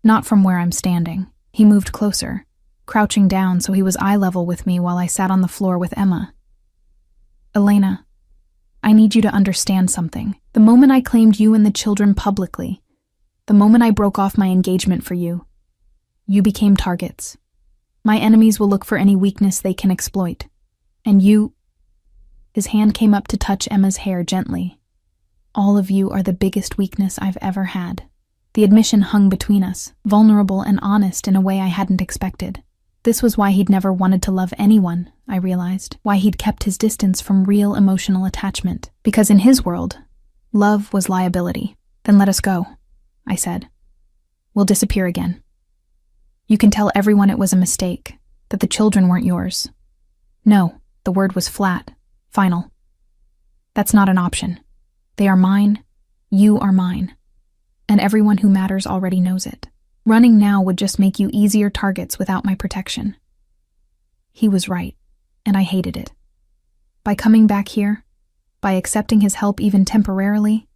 Not from where I'm standing." He moved closer, crouching down so he was eye level with me while I sat on the floor with Emma. "Elena, I need you to understand something. The moment I claimed you and the children publicly, the moment I broke off my engagement for you, you became targets. My enemies will look for any weakness they can exploit. And you—" His hand came up to touch Emma's hair gently. "All of you are the biggest weakness I've ever had." The admission hung between us, vulnerable and honest in a way I hadn't expected. This was why he'd never wanted to love anyone, I realized, why he'd kept his distance from real emotional attachment. Because in his world, love was liability. "Then let us go," I said. "We'll disappear again. You can tell everyone it was a mistake, that the children weren't yours." "No," the word was flat, final. "That's not an option. They are mine, you are mine. And everyone who matters already knows it. Running now would just make you easier targets without my protection." He was right, and I hated it. By coming back here, by accepting his help even temporarily,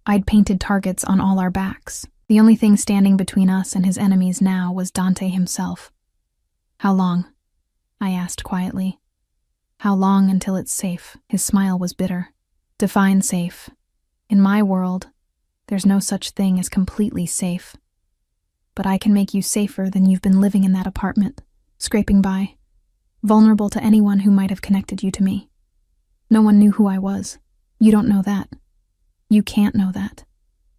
I'd painted targets on all our backs. The only thing standing between us and his enemies now was Dante himself. "How long?" I asked quietly. "How long until it's safe?" His smile was bitter. "Define safe. In my world, there's no such thing as completely safe. But I can make you safer than you've been living in that apartment, scraping by, vulnerable to anyone who might have connected you to me. No one knew who I was. You don't know that. You can't know that."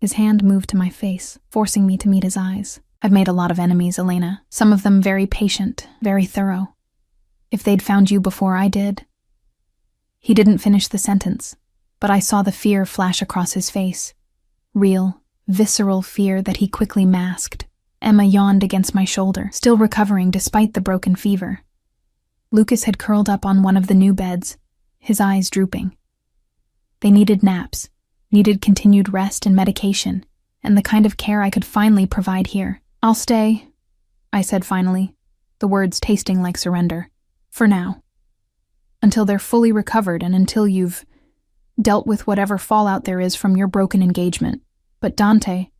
His hand moved to my face, forcing me to meet his eyes. "I've made a lot of enemies, Elena. Some of them very patient, very thorough. If they'd found you before I did—" He didn't finish the sentence, but I saw the fear flash across his face. Real, visceral fear that he quickly masked. Emma yawned against my shoulder, still recovering despite the broken fever. Lucas had curled up on one of the new beds, his eyes drooping. They needed naps, needed continued rest and medication, and the kind of care I could finally provide here. "I'll stay," I said finally, the words tasting like surrender. "For now. Until they're fully recovered and until you've dealt with whatever fallout there is from your broken engagement. But Dante—"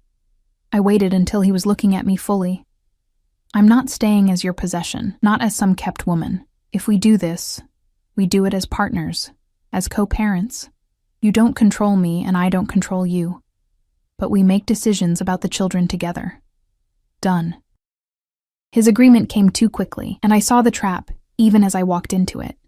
I waited until he was looking at me fully. "I'm not staying as your possession, not as some kept woman. If we do this, we do it as partners, as co-parents. You don't control me and I don't control you. But we make decisions about the children together. Done." His agreement came too quickly, and I saw the trap, even as I walked into it.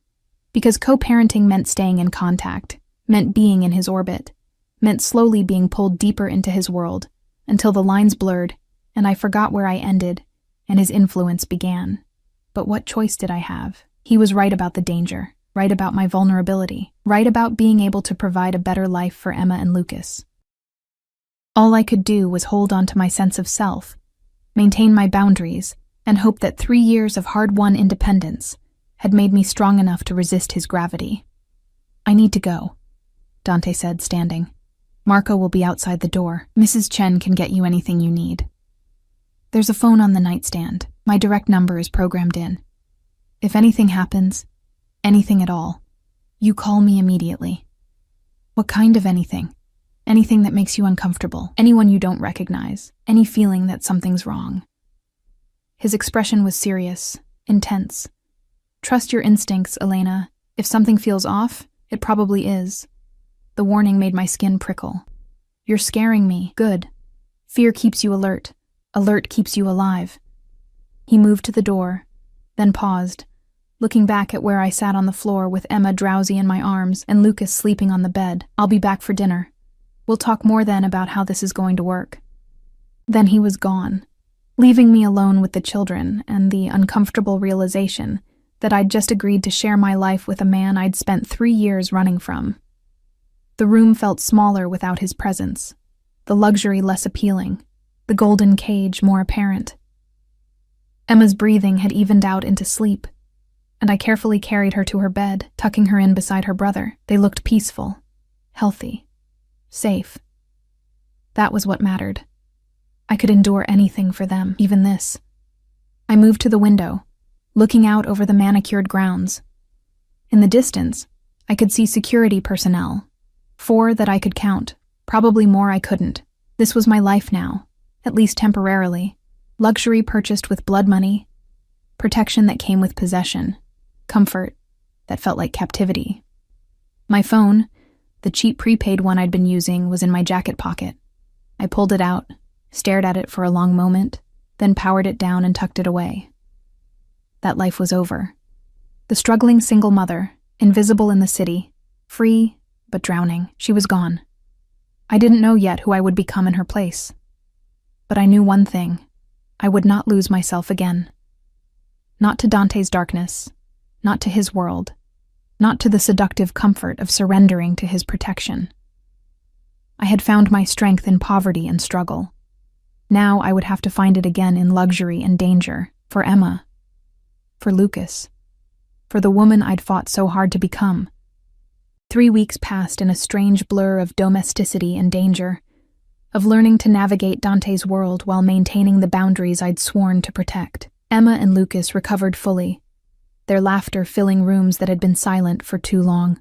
Because co-parenting meant staying in contact, meant being in his orbit, meant slowly being pulled deeper into his world, until the lines blurred, and I forgot where I ended, and his influence began. But what choice did I have? He was right about the danger, right about my vulnerability, right about being able to provide a better life for Emma and Lucas. All I could do was hold on to my sense of self, maintain my boundaries, and hope that 3 years of hard-won independence had made me strong enough to resist his gravity. "I need to go," Dante said, standing. "Marco will be outside the door. Mrs. Chen can get you anything you need. There's a phone on the nightstand. My direct number is programmed in. If anything happens, anything at all, you call me immediately." "What kind of anything?" "Anything that makes you uncomfortable, anyone you don't recognize, any feeling that something's wrong." His expression was serious, intense. "Trust your instincts, Elena. If something feels off, it probably is." The warning made my skin prickle. "You're scaring me." "Good. Fear keeps you alert. Alert keeps you alive." He moved to the door, then paused, looking back at where I sat on the floor with Emma drowsy in my arms and Lucas sleeping on the bed. "I'll be back for dinner. We'll talk more then about how this is going to work." Then he was gone, leaving me alone with the children and the uncomfortable realization that I'd just agreed to share my life with a man I'd spent 3 years running from. The room felt smaller without his presence, the luxury less appealing, the golden cage more apparent. Emma's breathing had evened out into sleep, and I carefully carried her to her bed, tucking her in beside her brother. They looked peaceful, healthy, safe. That was what mattered. I could endure anything for them, even this. I moved to the window, looking out over the manicured grounds. In the distance, I could see security personnel. 4 that I could count, probably more I couldn't. This was my life now, at least temporarily. Luxury purchased with blood money, protection that came with possession, comfort that felt like captivity. My phone, the cheap prepaid one I'd been using, was in my jacket pocket. I pulled it out, stared at it for a long moment, then powered it down and tucked it away. That life was over. The struggling single mother, invisible in the city, free but drowning, she was gone. I didn't know yet who I would become in her place. But I knew one thing: I would not lose myself again. Not to Dante's darkness, not to his world, not to the seductive comfort of surrendering to his protection. I had found my strength in poverty and struggle. Now I would have to find it again in luxury and danger, for Emma, for Lucas, for the woman I'd fought so hard to become. 3 weeks passed in a strange blur of domesticity and danger, of learning to navigate Dante's world while maintaining the boundaries I'd sworn to protect. Emma and Lucas recovered fully, their laughter filling rooms that had been silent for too long.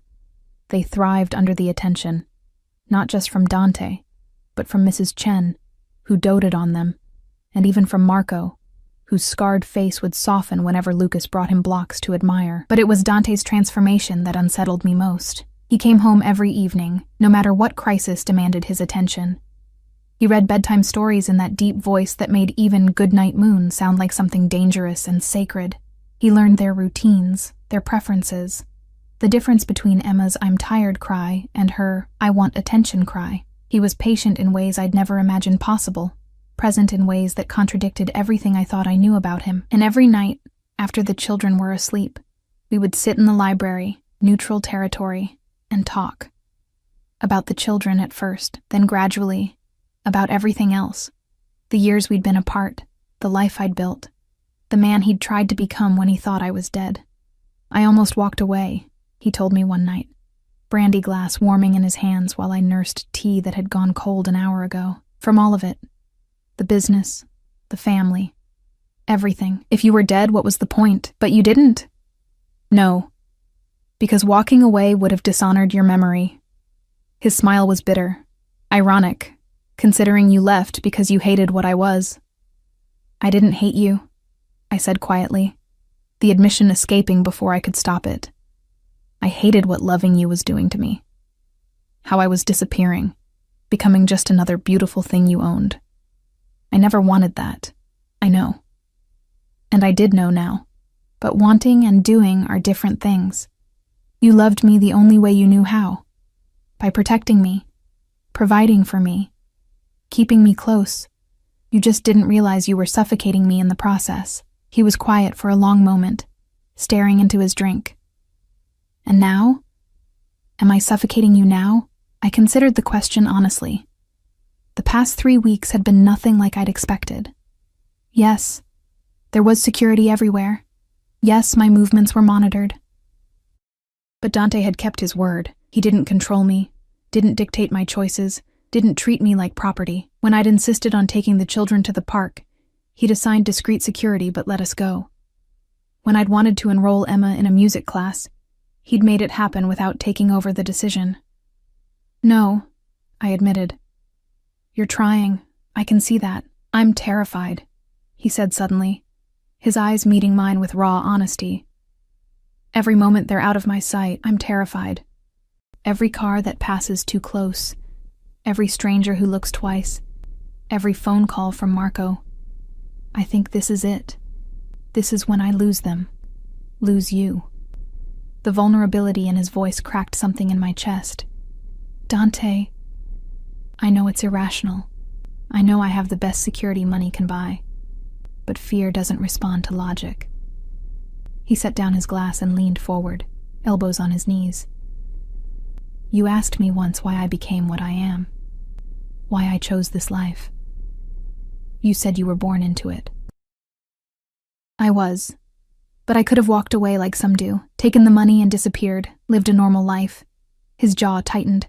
They thrived under the attention, not just from Dante, but from Mrs. Chen, who doted on them, and even from Marco, whose scarred face would soften whenever Lucas brought him blocks to admire. But it was Dante's transformation that unsettled me most. He came home every evening, no matter what crisis demanded his attention. He read bedtime stories in that deep voice that made even Goodnight Moon sound like something dangerous and sacred. He learned their routines, their preferences, the difference between Emma's "I'm tired" cry and her "I want attention" cry. He was patient in ways I'd never imagined possible, present in ways that contradicted everything I thought I knew about him. And every night, after the children were asleep, we would sit in the library, neutral territory, and talk. About the children at first, then gradually, about everything else. The years we'd been apart, the life I'd built, the man he'd tried to become when he thought I was dead. I almost walked away, he told me one night, brandy glass warming in his hands while I nursed tea that had gone cold an hour ago. From all of it. The business, the family, everything. If you were dead, what was the point? But you didn't. No, because walking away would have dishonored your memory. His smile was bitter, ironic, considering you left because you hated what I was. I didn't hate you, I said quietly, the admission escaping before I could stop it. I hated what loving you was doing to me. How I was disappearing, becoming just another beautiful thing you owned. I never wanted that, I know. And I did know now. But wanting and doing are different things. You loved me the only way you knew how. By protecting me, providing for me, keeping me close. You just didn't realize you were suffocating me in the process. He was quiet for a long moment, staring into his drink. And now? Am I suffocating you now? I considered the question honestly. The past 3 weeks had been nothing like I'd expected. Yes, there was security everywhere. Yes, my movements were monitored. But Dante had kept his word. He didn't control me, didn't dictate my choices, didn't treat me like property. When I'd insisted on taking the children to the park, he'd assigned discreet security but let us go. When I'd wanted to enroll Emma in a music class, he'd made it happen without taking over the decision. No, I admitted. You're trying. I can see that. I'm terrified, he said suddenly, his eyes meeting mine with raw honesty. Every moment they're out of my sight, I'm terrified. Every car that passes too close, every stranger who looks twice, every phone call from Marco. I think this is it. This is when I lose them. Lose you. The vulnerability in his voice cracked something in my chest. Dante, I know it's irrational. I know I have the best security money can buy. But fear doesn't respond to logic. He set down his glass and leaned forward, elbows on his knees. You asked me once why I became what I am. Why I chose this life. You said you were born into it. I was. But I could have walked away like some do, taken the money and disappeared, lived a normal life. His jaw tightened.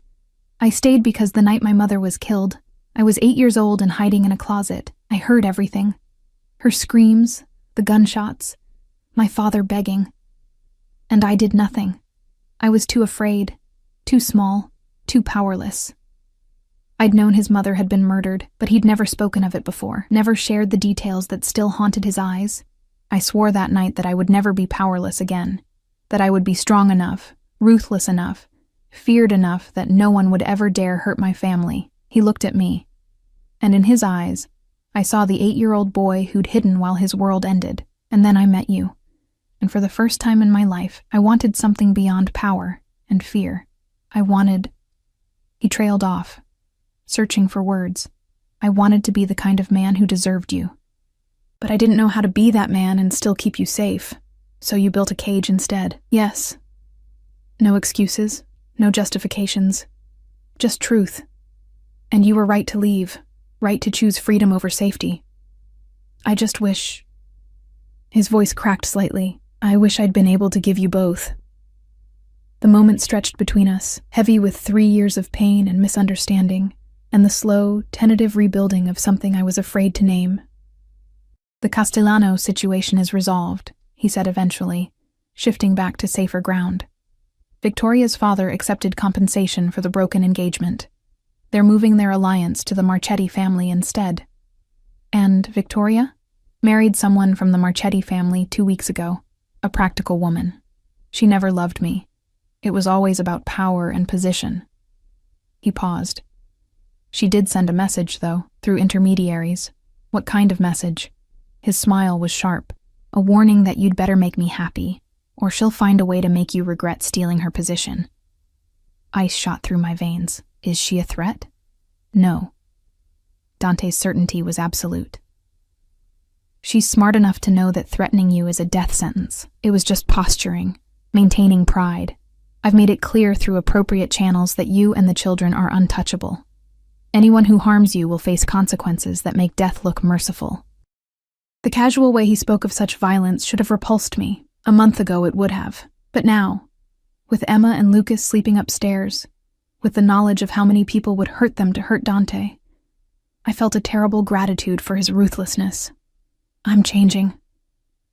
I stayed because the night my mother was killed, I was 8 years old and hiding in a closet. I heard everything. Her screams, the gunshots, my father begging. And I did nothing. I was too afraid, too small, too powerless. I'd known his mother had been murdered, but he'd never spoken of it before, never shared the details that still haunted his eyes. I swore that night that I would never be powerless again, that I would be strong enough, ruthless enough, feared enough that no one would ever dare hurt my family. He looked at me, and in his eyes, I saw the 8-year-old boy who'd hidden while his world ended. And then I met you. And for the first time in my life, I wanted something beyond power and fear. He trailed off, searching for words. I wanted to be the kind of man who deserved you. But I didn't know how to be that man and still keep you safe. So you built a cage instead. Yes. No excuses, no justifications, just truth. And you were right to leave, right to choose freedom over safety. I just wish... His voice cracked slightly. I wish I'd been able to give you both. The moment stretched between us, heavy with 3 years of pain and misunderstanding, and the slow, tentative rebuilding of something I was afraid to name. The Castellano situation is resolved, he said eventually, shifting back to safer ground. Victoria's father accepted compensation for the broken engagement. They're moving their alliance to the Marchetti family instead. And Victoria? Married someone from the Marchetti family 2 weeks ago, a practical woman. She never loved me. It was always about power and position. He paused. She did send a message, though, through intermediaries. What kind of message? His smile was sharp. A warning that you'd better make me happy, or she'll find a way to make you regret stealing her position. Ice shot through my veins. Is she a threat? No. Dante's certainty was absolute. She's smart enough to know that threatening you is a death sentence. It was just posturing, maintaining pride. I've made it clear through appropriate channels that you and the children are untouchable. Anyone who harms you will face consequences that make death look merciful. The casual way he spoke of such violence should have repulsed me. A month ago it would have. But now, with Emma and Lucas sleeping upstairs, with the knowledge of how many people would hurt them to hurt Dante, I felt a terrible gratitude for his ruthlessness. I'm changing,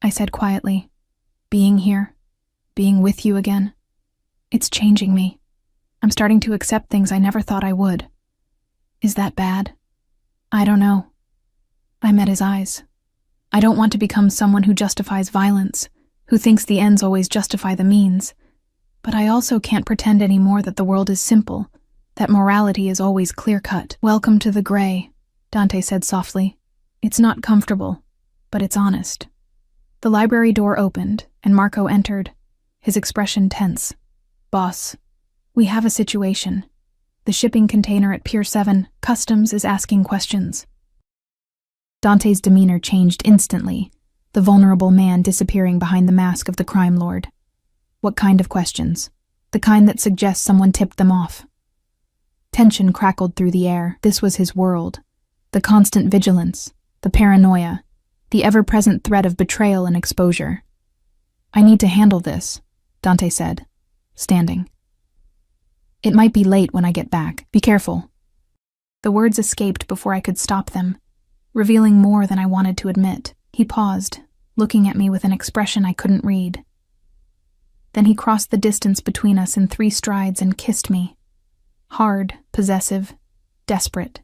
I said quietly. Being here, being with you again, it's changing me. I'm starting to accept things I never thought I would. Is that bad? I don't know. I met his eyes. I don't want to become someone who justifies violence, who thinks the ends always justify the means. But I also can't pretend anymore that the world is simple, that morality is always clear-cut. Welcome to the gray, Dante said softly. It's not comfortable, but it's honest. The library door opened, and Marco entered, his expression tense. Boss, we have a situation. The shipping container at Pier 7, Customs is asking questions. Dante's demeanor changed instantly, the vulnerable man disappearing behind the mask of the crime lord. What kind of questions? The kind that suggests someone tipped them off. Tension crackled through the air. This was his world. The constant vigilance, the paranoia, the ever-present threat of betrayal and exposure. I need to handle this, Dante said, standing. It might be late when I get back. Be careful. The words escaped before I could stop them, revealing more than I wanted to admit. He paused, looking at me with an expression I couldn't read. Then he crossed the distance between us in 3 strides and kissed me. Hard, possessive, desperate.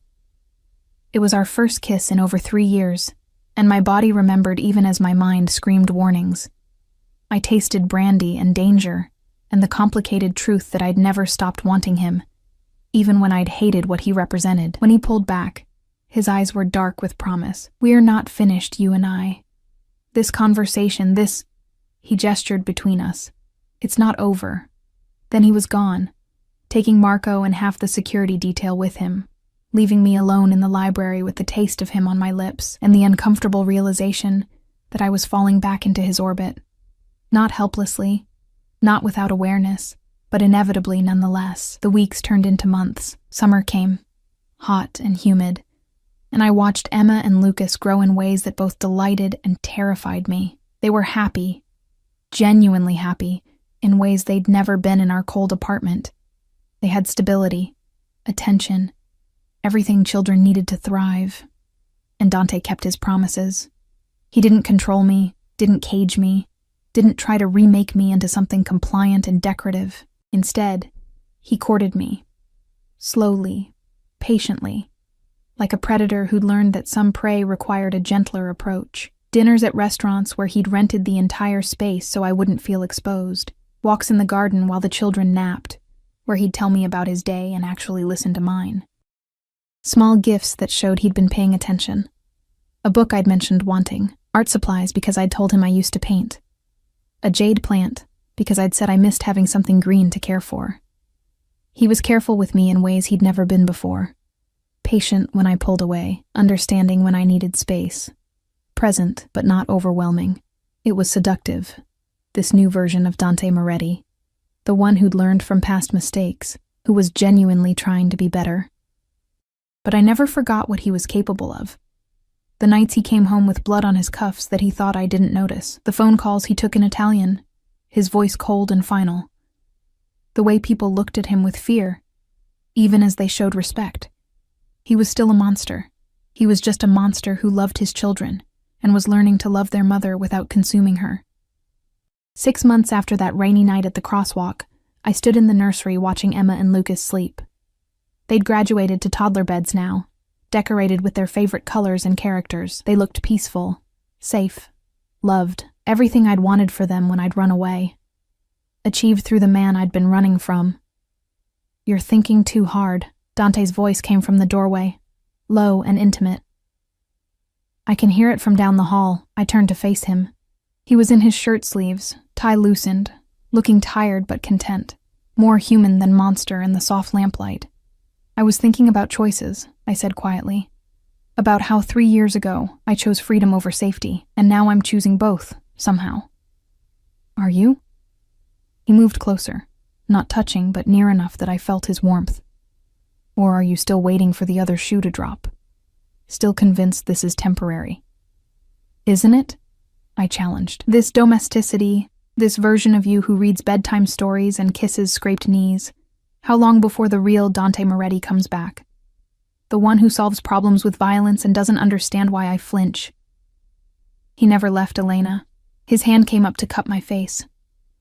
It was our first kiss in over 3 years, and my body remembered even as my mind screamed warnings. I tasted brandy and danger, and the complicated truth that I'd never stopped wanting him, even when I'd hated what he represented. When he pulled back, his eyes were dark with promise. We're not finished, you and I. This conversation, He gestured between us. It's not over. Then he was gone, taking Marco and half the security detail with him, leaving me alone in the library with the taste of him on my lips and the uncomfortable realization that I was falling back into his orbit. Not helplessly, not without awareness, but inevitably nonetheless. The weeks turned into months. Summer came, hot and humid, and I watched Emma and Lucas grow in ways that both delighted and terrified me. They were happy, genuinely happy, in ways they'd never been in our cold apartment. They had stability, attention, everything children needed to thrive. And Dante kept his promises. He didn't control me, didn't cage me, didn't try to remake me into something compliant and decorative. Instead, he courted me. Slowly, patiently, like a predator who'd learned that some prey required a gentler approach. Dinners at restaurants where he'd rented the entire space so I wouldn't feel exposed. Walks in the garden while the children napped, where he'd tell me about his day and actually listen to mine. Small gifts that showed he'd been paying attention. A book I'd mentioned wanting, art supplies because I'd told him I used to paint. A jade plant because I'd said I missed having something green to care for. He was careful with me in ways he'd never been before. Patient when I pulled away, understanding when I needed space. Present, but not overwhelming. It was seductive, this new version of Dante Moretti, the one who'd learned from past mistakes, who was genuinely trying to be better. But I never forgot what he was capable of. The nights he came home with blood on his cuffs that he thought I didn't notice, the phone calls he took in Italian, his voice cold and final. The way people looked at him with fear, even as they showed respect. He was still a monster. He was just a monster who loved his children and was learning to love their mother without consuming her. 6 months after that rainy night at the crosswalk, I stood in the nursery watching Emma and Lucas sleep. They'd graduated to toddler beds now, decorated with their favorite colors and characters. They looked peaceful, safe, loved, everything I'd wanted for them when I'd run away. Achieved through the man I'd been running from. "You're thinking too hard," Dante's voice came from the doorway, low and intimate. I can hear it from down the hall. I turned to face him. He was in his shirt sleeves, tie loosened, looking tired but content, more human than monster in the soft lamplight. "I was thinking about choices," I said quietly. "About how 3 years ago I chose freedom over safety, and now I'm choosing both, somehow." "Are you?" He moved closer, not touching but near enough that I felt his warmth. "Or are you still waiting for the other shoe to drop? Still convinced this is temporary?" "Isn't it?" I challenged. "This domesticity, this version of you who reads bedtime stories and kisses scraped knees. How long before the real Dante Moretti comes back? The one who solves problems with violence and doesn't understand why I flinch." He never left Elena. His hand came up to cup my face,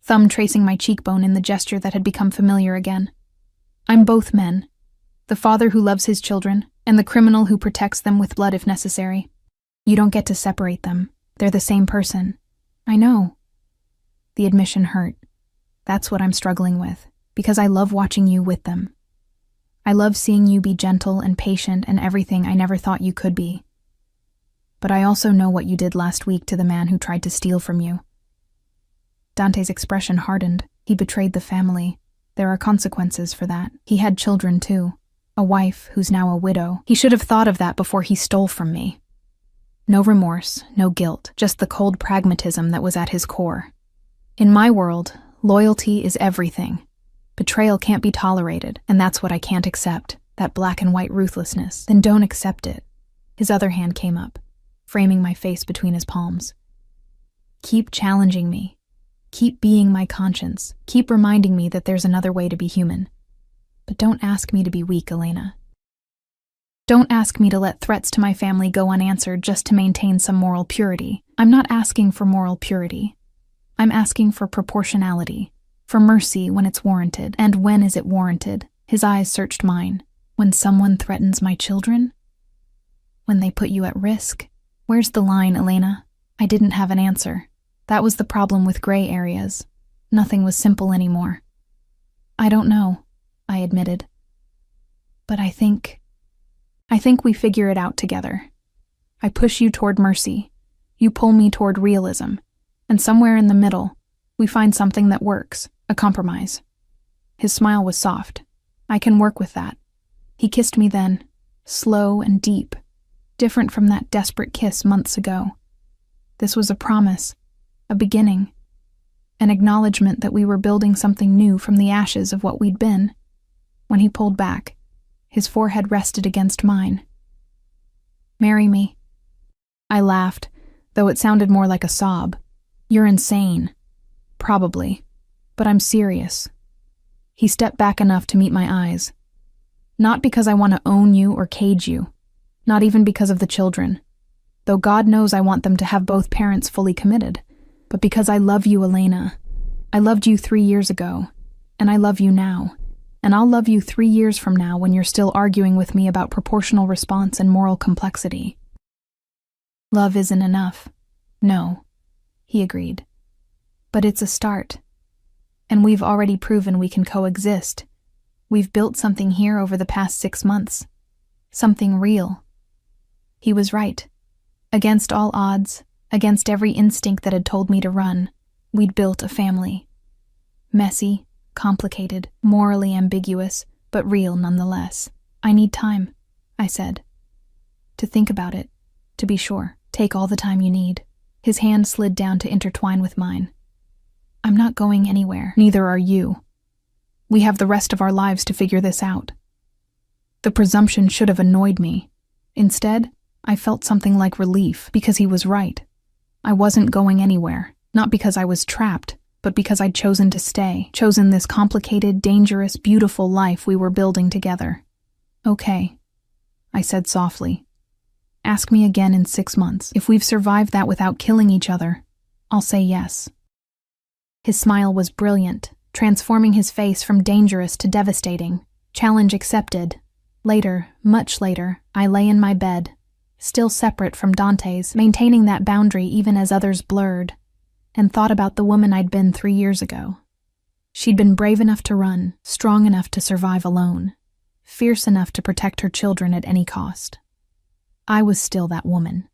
thumb tracing my cheekbone in the gesture that had become familiar again. "I'm both men. The father who loves his children, and the criminal who protects them with blood if necessary. You don't get to separate them. They're the same person." "I know." The admission hurt. That's what I'm struggling with, because I love watching you with them. I love seeing you be gentle and patient and everything I never thought you could be. But I also know what you did last week to the man who tried to steal from you. Dante's expression hardened. He betrayed the family. There are consequences for that. He had children too. A wife who's now a widow. He should have thought of that before he stole from me. No remorse, no guilt, just the cold pragmatism that was at his core. In my world, loyalty is everything. Betrayal can't be tolerated, and that's what I can't accept, that black and white ruthlessness. Then don't accept it. His other hand came up, framing my face between his palms. Keep challenging me. Keep being my conscience. Keep reminding me that there's another way to be human. But don't ask me to be weak, Elena. Don't ask me to let threats to my family go unanswered just to maintain some moral purity. I'm not asking for moral purity. I'm asking for proportionality, for mercy when it's warranted. And when is it warranted? His eyes searched mine. When someone threatens my children? When they put you at risk? Where's the line, Elena? I didn't have an answer. That was the problem with gray areas. Nothing was simple anymore. "I don't know," I admitted. "But I think we figure it out together. I push you toward mercy. You pull me toward realism. And somewhere in the middle, we find something that works, a compromise." His smile was soft. "I can work with that." He kissed me then, slow and deep, different from that desperate kiss months ago. This was a promise, a beginning, an acknowledgement that we were building something new from the ashes of what we'd been. When he pulled back, his forehead rested against mine. "Marry me." I laughed, though it sounded more like a sob. "You're insane." "Probably, but I'm serious." He stepped back enough to meet my eyes. "Not because I want to own you or cage you, not even because of the children, though God knows I want them to have both parents fully committed, but because I love you, Elena. I loved you 3 years ago, and I love you now. And I'll love you 3 years from now when you're still arguing with me about proportional response and moral complexity. Love isn't enough. I No, he agreed. But it's a start. And we've already proven we can coexist. We've built something here over the past 6 months. Something real. He was right. Against all odds, against every instinct that had told me to run, we'd built a family. Messy, complicated, morally ambiguous, but real nonetheless. I need time, I said. To think about it, to be sure. Take all the time you need. His hand slid down to intertwine with mine. I'm not going anywhere. Neither are you. We have the rest of our lives to figure this out. The presumption should have annoyed me. Instead, I felt something like relief because he was right. I wasn't going anywhere, not because I was trapped, but because I'd chosen to stay, chosen this complicated, dangerous, beautiful life we were building together. Okay, I said softly. Ask me again in 6 months. If we've survived that without killing each other, I'll say yes. His smile was brilliant, transforming his face from dangerous to devastating. Challenge accepted. Later, much later, I lay in my bed, still separate from Dante's, maintaining that boundary even as others blurred, and thought about the woman I'd been 3 years ago. She'd been brave enough to run, strong enough to survive alone, fierce enough to protect her children at any cost. I was still that woman.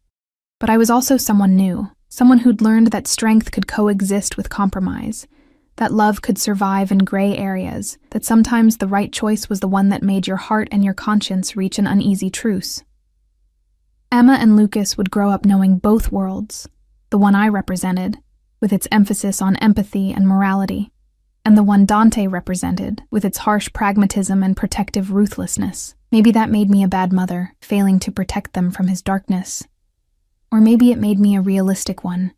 But I was also someone new, someone who'd learned that strength could coexist with compromise, that love could survive in gray areas, that sometimes the right choice was the one that made your heart and your conscience reach an uneasy truce. Emma and Lucas would grow up knowing both worlds, the one I represented, with its emphasis on empathy and morality, and the one Dante represented, with its harsh pragmatism and protective ruthlessness. Maybe that made me a bad mother, failing to protect them from his darkness. Or maybe it made me a realistic one,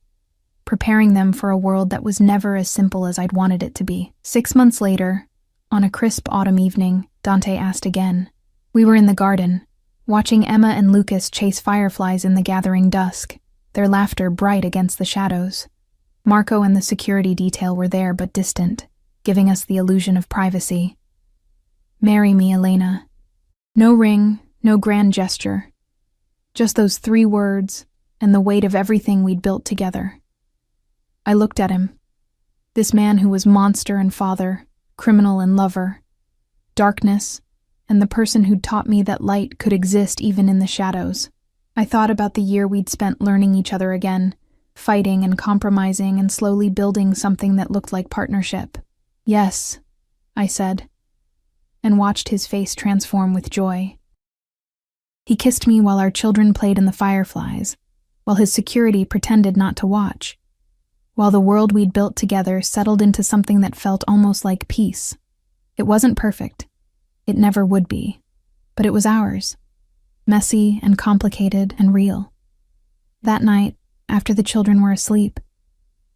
preparing them for a world that was never as simple as I'd wanted it to be. 6 months later, on a crisp autumn evening, Dante asked again. We were in the garden, watching Emma and Lucas chase fireflies in the gathering dusk, their laughter bright against the shadows. Marco and the security detail were there but distant, giving us the illusion of privacy. Marry me, Elena. No ring, no grand gesture. Just those 3 words, and the weight of everything we'd built together. I looked at him. This man who was monster and father, criminal and lover, darkness, and the person who'd taught me that light could exist even in the shadows. I thought about the year we'd spent learning each other again, fighting and compromising and slowly building something that looked like partnership. Yes, I said, and watched his face transform with joy. He kissed me while our children played in the fireflies, while his security pretended not to watch, while the world we'd built together settled into something that felt almost like peace. It wasn't perfect. It never would be. But it was ours. Messy and complicated and real. That night, after the children were asleep,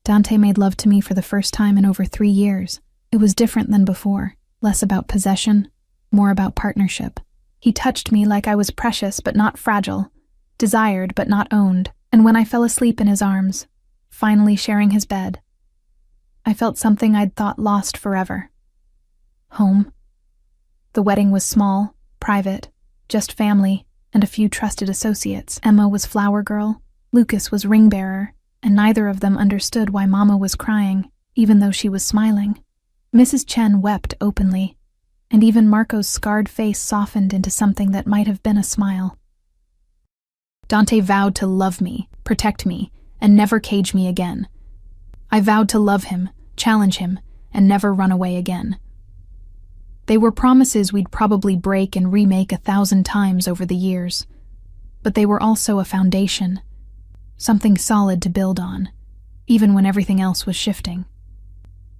Dante made love to me for the first time in over 3 years. It was different than before, less about possession, more about partnership. He touched me like I was precious but not fragile, desired but not owned, and when I fell asleep in his arms, finally sharing his bed, I felt something I'd thought lost forever. Home. The wedding was small, private, just family, and a few trusted associates. Emma was flower girl, Lucas was ring bearer, and neither of them understood why Mama was crying, even though she was smiling. Mrs. Chen wept openly, and even Marco's scarred face softened into something that might have been a smile. Dante vowed to love me, protect me, and never cage me again. I vowed to love him, challenge him, and never run away again. They were promises we'd probably break and remake 1,000 times over the years, but they were also a foundation, something solid to build on, even when everything else was shifting.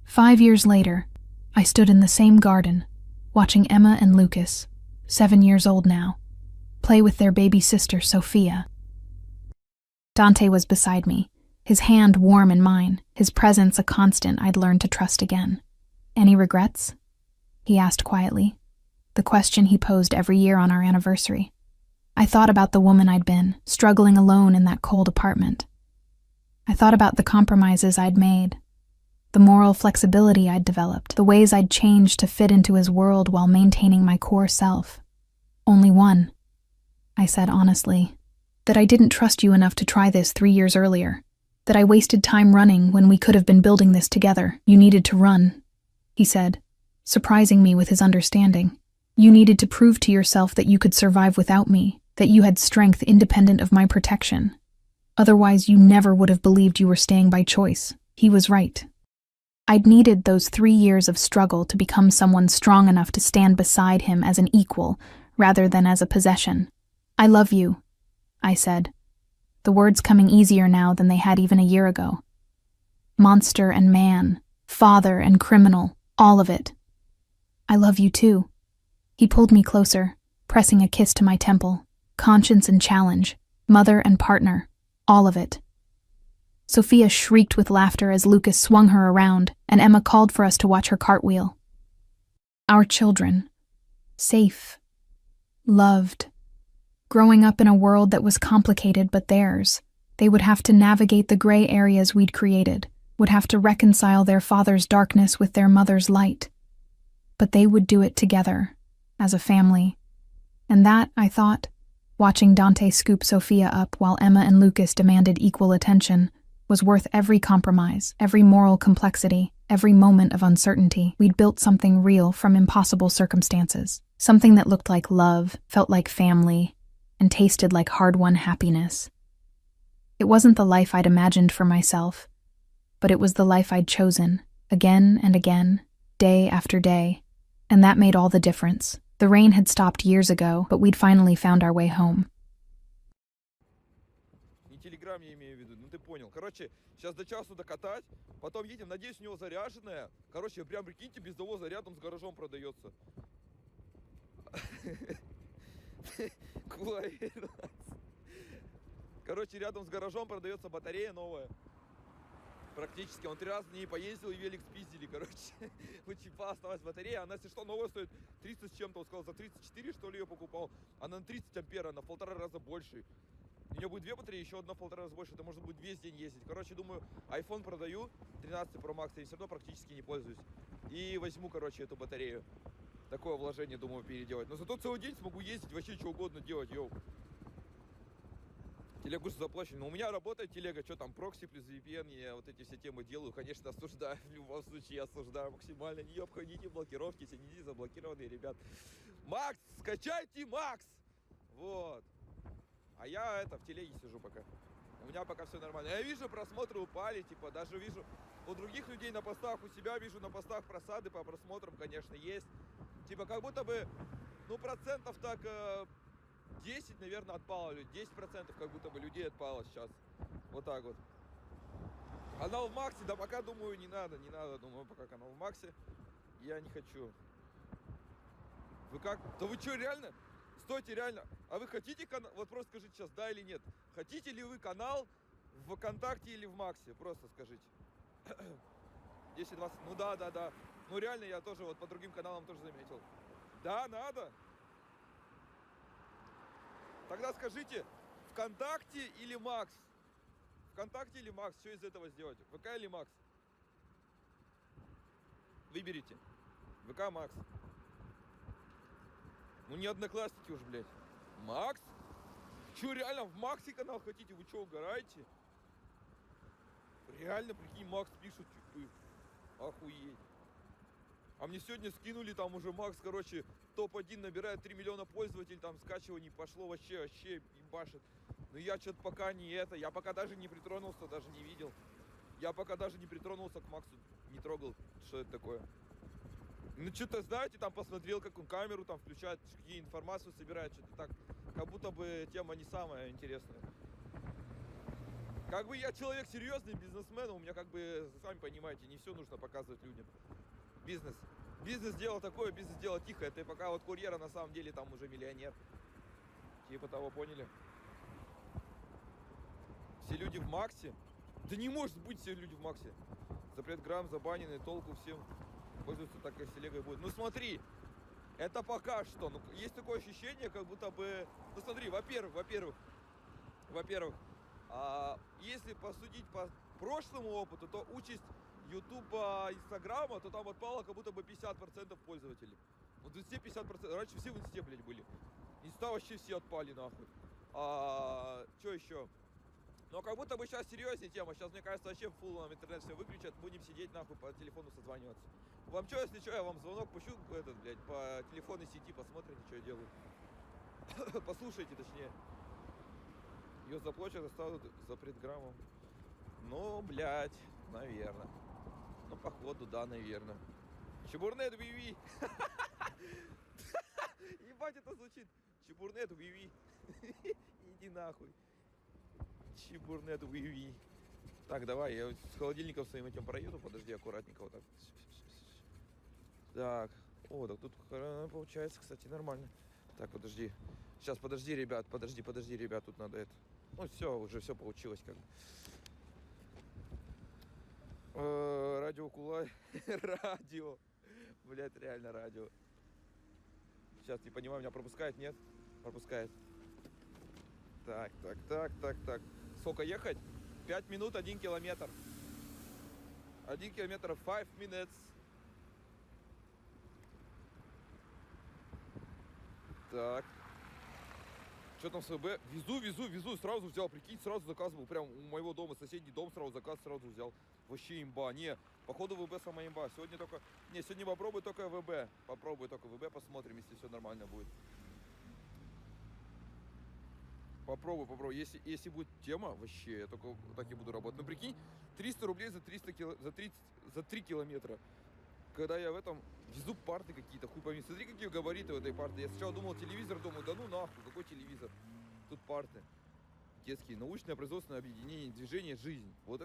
5 years later, I stood in the same garden, watching Emma and Lucas, 7 years old now, play with their baby sister Sophia. Dante was beside me, his hand warm in mine, his presence a constant I'd learned to trust again. Any regrets? He asked quietly, the question he posed every year on our anniversary. I thought about the woman I'd been, struggling alone in that cold apartment. I thought about the compromises I'd made, the moral flexibility I'd developed, the ways I'd changed to fit into his world while maintaining my core self. Only one, I said honestly, that I didn't trust you enough to try this 3 years earlier. that I wasted time running when we could have been building this together. You needed to run, he said, surprising me with his understanding. You needed to prove to yourself that you could survive without me, that you had strength independent of my protection. Otherwise, you never would have believed you were staying by choice. He was right. I'd needed those 3 years of struggle to become someone strong enough to stand beside him as an equal, rather than as a possession. I love you, I said, the words coming easier now than they had even a year ago. Monster and man, father and criminal, all of it. I love you too. He pulled me closer, pressing a kiss to my temple. Conscience and challenge, mother and partner, all of it. Sophia shrieked with laughter as Lucas swung her around, and Emma called for us to watch her cartwheel. Our children. Safe. Loved. Growing up in a world that was complicated but theirs. They would have to navigate the gray areas we'd created, would have to reconcile their father's darkness with their mother's light. But they would do it together, as a family. And that, I thought, watching Dante scoop Sophia up while Emma and Lucas demanded equal attention, was worth every compromise, every moral complexity, every moment of uncertainty. We'd built something real from impossible circumstances, something that looked like love, felt like family, and tasted like hard-won happiness. It wasn't the life I'd imagined for myself, but it was the life I'd chosen, again and again, day after day, and that made all the difference. The rain had stopped years ago, but we'd finally found our way home. Телеграм я имею в виду, ну ты понял. Короче, сейчас до часу докатать, потом едем, надеюсь, у него заряженная. Короче, прям прикиньте, без завоза рядом с гаражом продается. Короче, рядом с гаражом продается батарея новая. Практически. Он 3 раза в ней поездил и велик спиздили, короче. Вот чипа осталась батарея. Она, если что, новая стоит 300 с чем-то. Он сказал, за 34, что ли, ее покупал. Она на 30 ампер, она в 1,5 раза больше. У нее будет 2 батареи, еще одна в 1,5 раза больше. Это можно будет весь день ездить. Короче, думаю, iPhone продаю, 13 Pro Max, и все равно практически не пользуюсь. И возьму, короче, эту батарею. Такое вложение, думаю, переделать. Но зато целый день смогу ездить, вообще что угодно делать, йоу. Телегу заплачен. Но у меня работает телега, что там, прокси плюс VPN, я вот эти все темы делаю. Конечно, осуждаю, в любом случае я осуждаю максимально. Не обходите блокировки, сидите заблокированные, ребят. Макс, скачайте Макс! Вот. А я в телеге сижу пока. У меня пока все нормально. Я вижу, просмотры упали, типа, даже вижу у других людей на постах, у себя вижу на постах просады по просмотрам, конечно, есть. Типа, как будто бы, ну, процентов так 10, наверное, отпало. 10% как будто бы людей отпало сейчас. Вот так вот. Канал в Максе, да пока, думаю, не надо, думаю, пока канал в Максе. Я не хочу. Вы как? Да вы что, реально? Стойте, реально. А вы хотите канал? Вот просто скажите сейчас, да или нет. Хотите ли вы канал в ВКонтакте или в Максе? Просто скажите. 10-20. Ну да. Ну реально, я тоже вот по другим каналам тоже заметил. Да, надо. Тогда скажите, ВКонтакте или Макс? ВКонтакте или Макс? Что из этого сделать? ВК или Макс? Выберите. ВК, Макс. Ну не одноклассники уж, блядь. Макс? Че, реально в Максе канал хотите? Вы что, угораете? Реально, прикинь, Макс пишут, типы. Охуеть. А мне сегодня скинули, там уже Макс, короче, топ-1 набирает 3 миллиона пользователей, там скачиваний пошло вообще ебашит. Но я что-то пока не это, я пока даже не притронулся, даже не видел. Я пока даже не притронулся к Максу, не трогал, что это такое. Ну что-то, знаете, там посмотрел, как он камеру там включает, какие информацию собирает, что-то так, как будто бы тема не самая интересная. Как бы я человек серьезный, бизнесмен, у меня как бы, сами понимаете, не все нужно показывать людям. Бизнес дело такое, бизнес дело тихо. Это пока вот курьера на самом деле там уже миллионер. Типа того, поняли? Все люди в Максе? Да не может быть все люди в Максе. Запрет грамм, забаненный, толку всем. Пользуются так, как с телегой будет. Ну смотри, это пока что. Ну, есть такое ощущение, как будто бы... Ну смотри, во-первых, если посудить по прошлому опыту, то участь Ютуба, Инстаграма, то там отпало как будто бы 50% пользователей. Вот все 50%, раньше все в Инсте, блядь, были. Инста вообще все отпали, нахуй. Что еще? Но как будто бы сейчас серьезнее тема. Сейчас, мне кажется, вообще фулл интернет все выключат. Будем сидеть нахуй по телефону созваниваться. Вам что, если что, я вам звонок пущу, блядь, по телефонной сети, посмотрите, что я делаю. Послушайте, точнее. Ее заплачут, оставят за предграммом. Ну, блядь, наверное. Ну, походу, да, наверное. Чебурнет виви. Ебать, это звучит. Чебурнет виви. Иди нахуй. Чебурнет виви. Так, давай, я с холодильником своим этим проеду. Подожди, аккуратненько вот так. Так. О, так тут получается, кстати, нормально. Так, подожди. Сейчас, подожди, ребят, подожди, ребят, тут надо это. Ну, все, уже все получилось как бы. Радио Кулай. Радио. Блять, реально радио. Сейчас, не понимаю, меня пропускает, нет? Пропускает. Так. Сколько ехать? 5 минут, 1 километр. 1 километр, 5 minutes. Так. Что там с ВБ? Везу. Сразу взял, прикинь, сразу заказ был. Прям у моего дома, соседний дом сразу заказ сразу взял. Вообще имба. Не, походу ВБ самая имба. Сегодня только... Не, сегодня попробуй только ВБ. Попробуй только ВБ, посмотрим, если все нормально будет. Попробуй. Если будет тема, вообще, я только так и буду работать. Ну, прикинь, 300 рублей за 300 за 3 километра. Когда я в этом везу парты какие-то, хуй пойми. Смотри, какие габариты у этой парты. Я сначала думал телевизор, думаю, да ну нахуй, какой телевизор? Тут парты. Детские, научное производственное объединение, движение, жизнь. Вот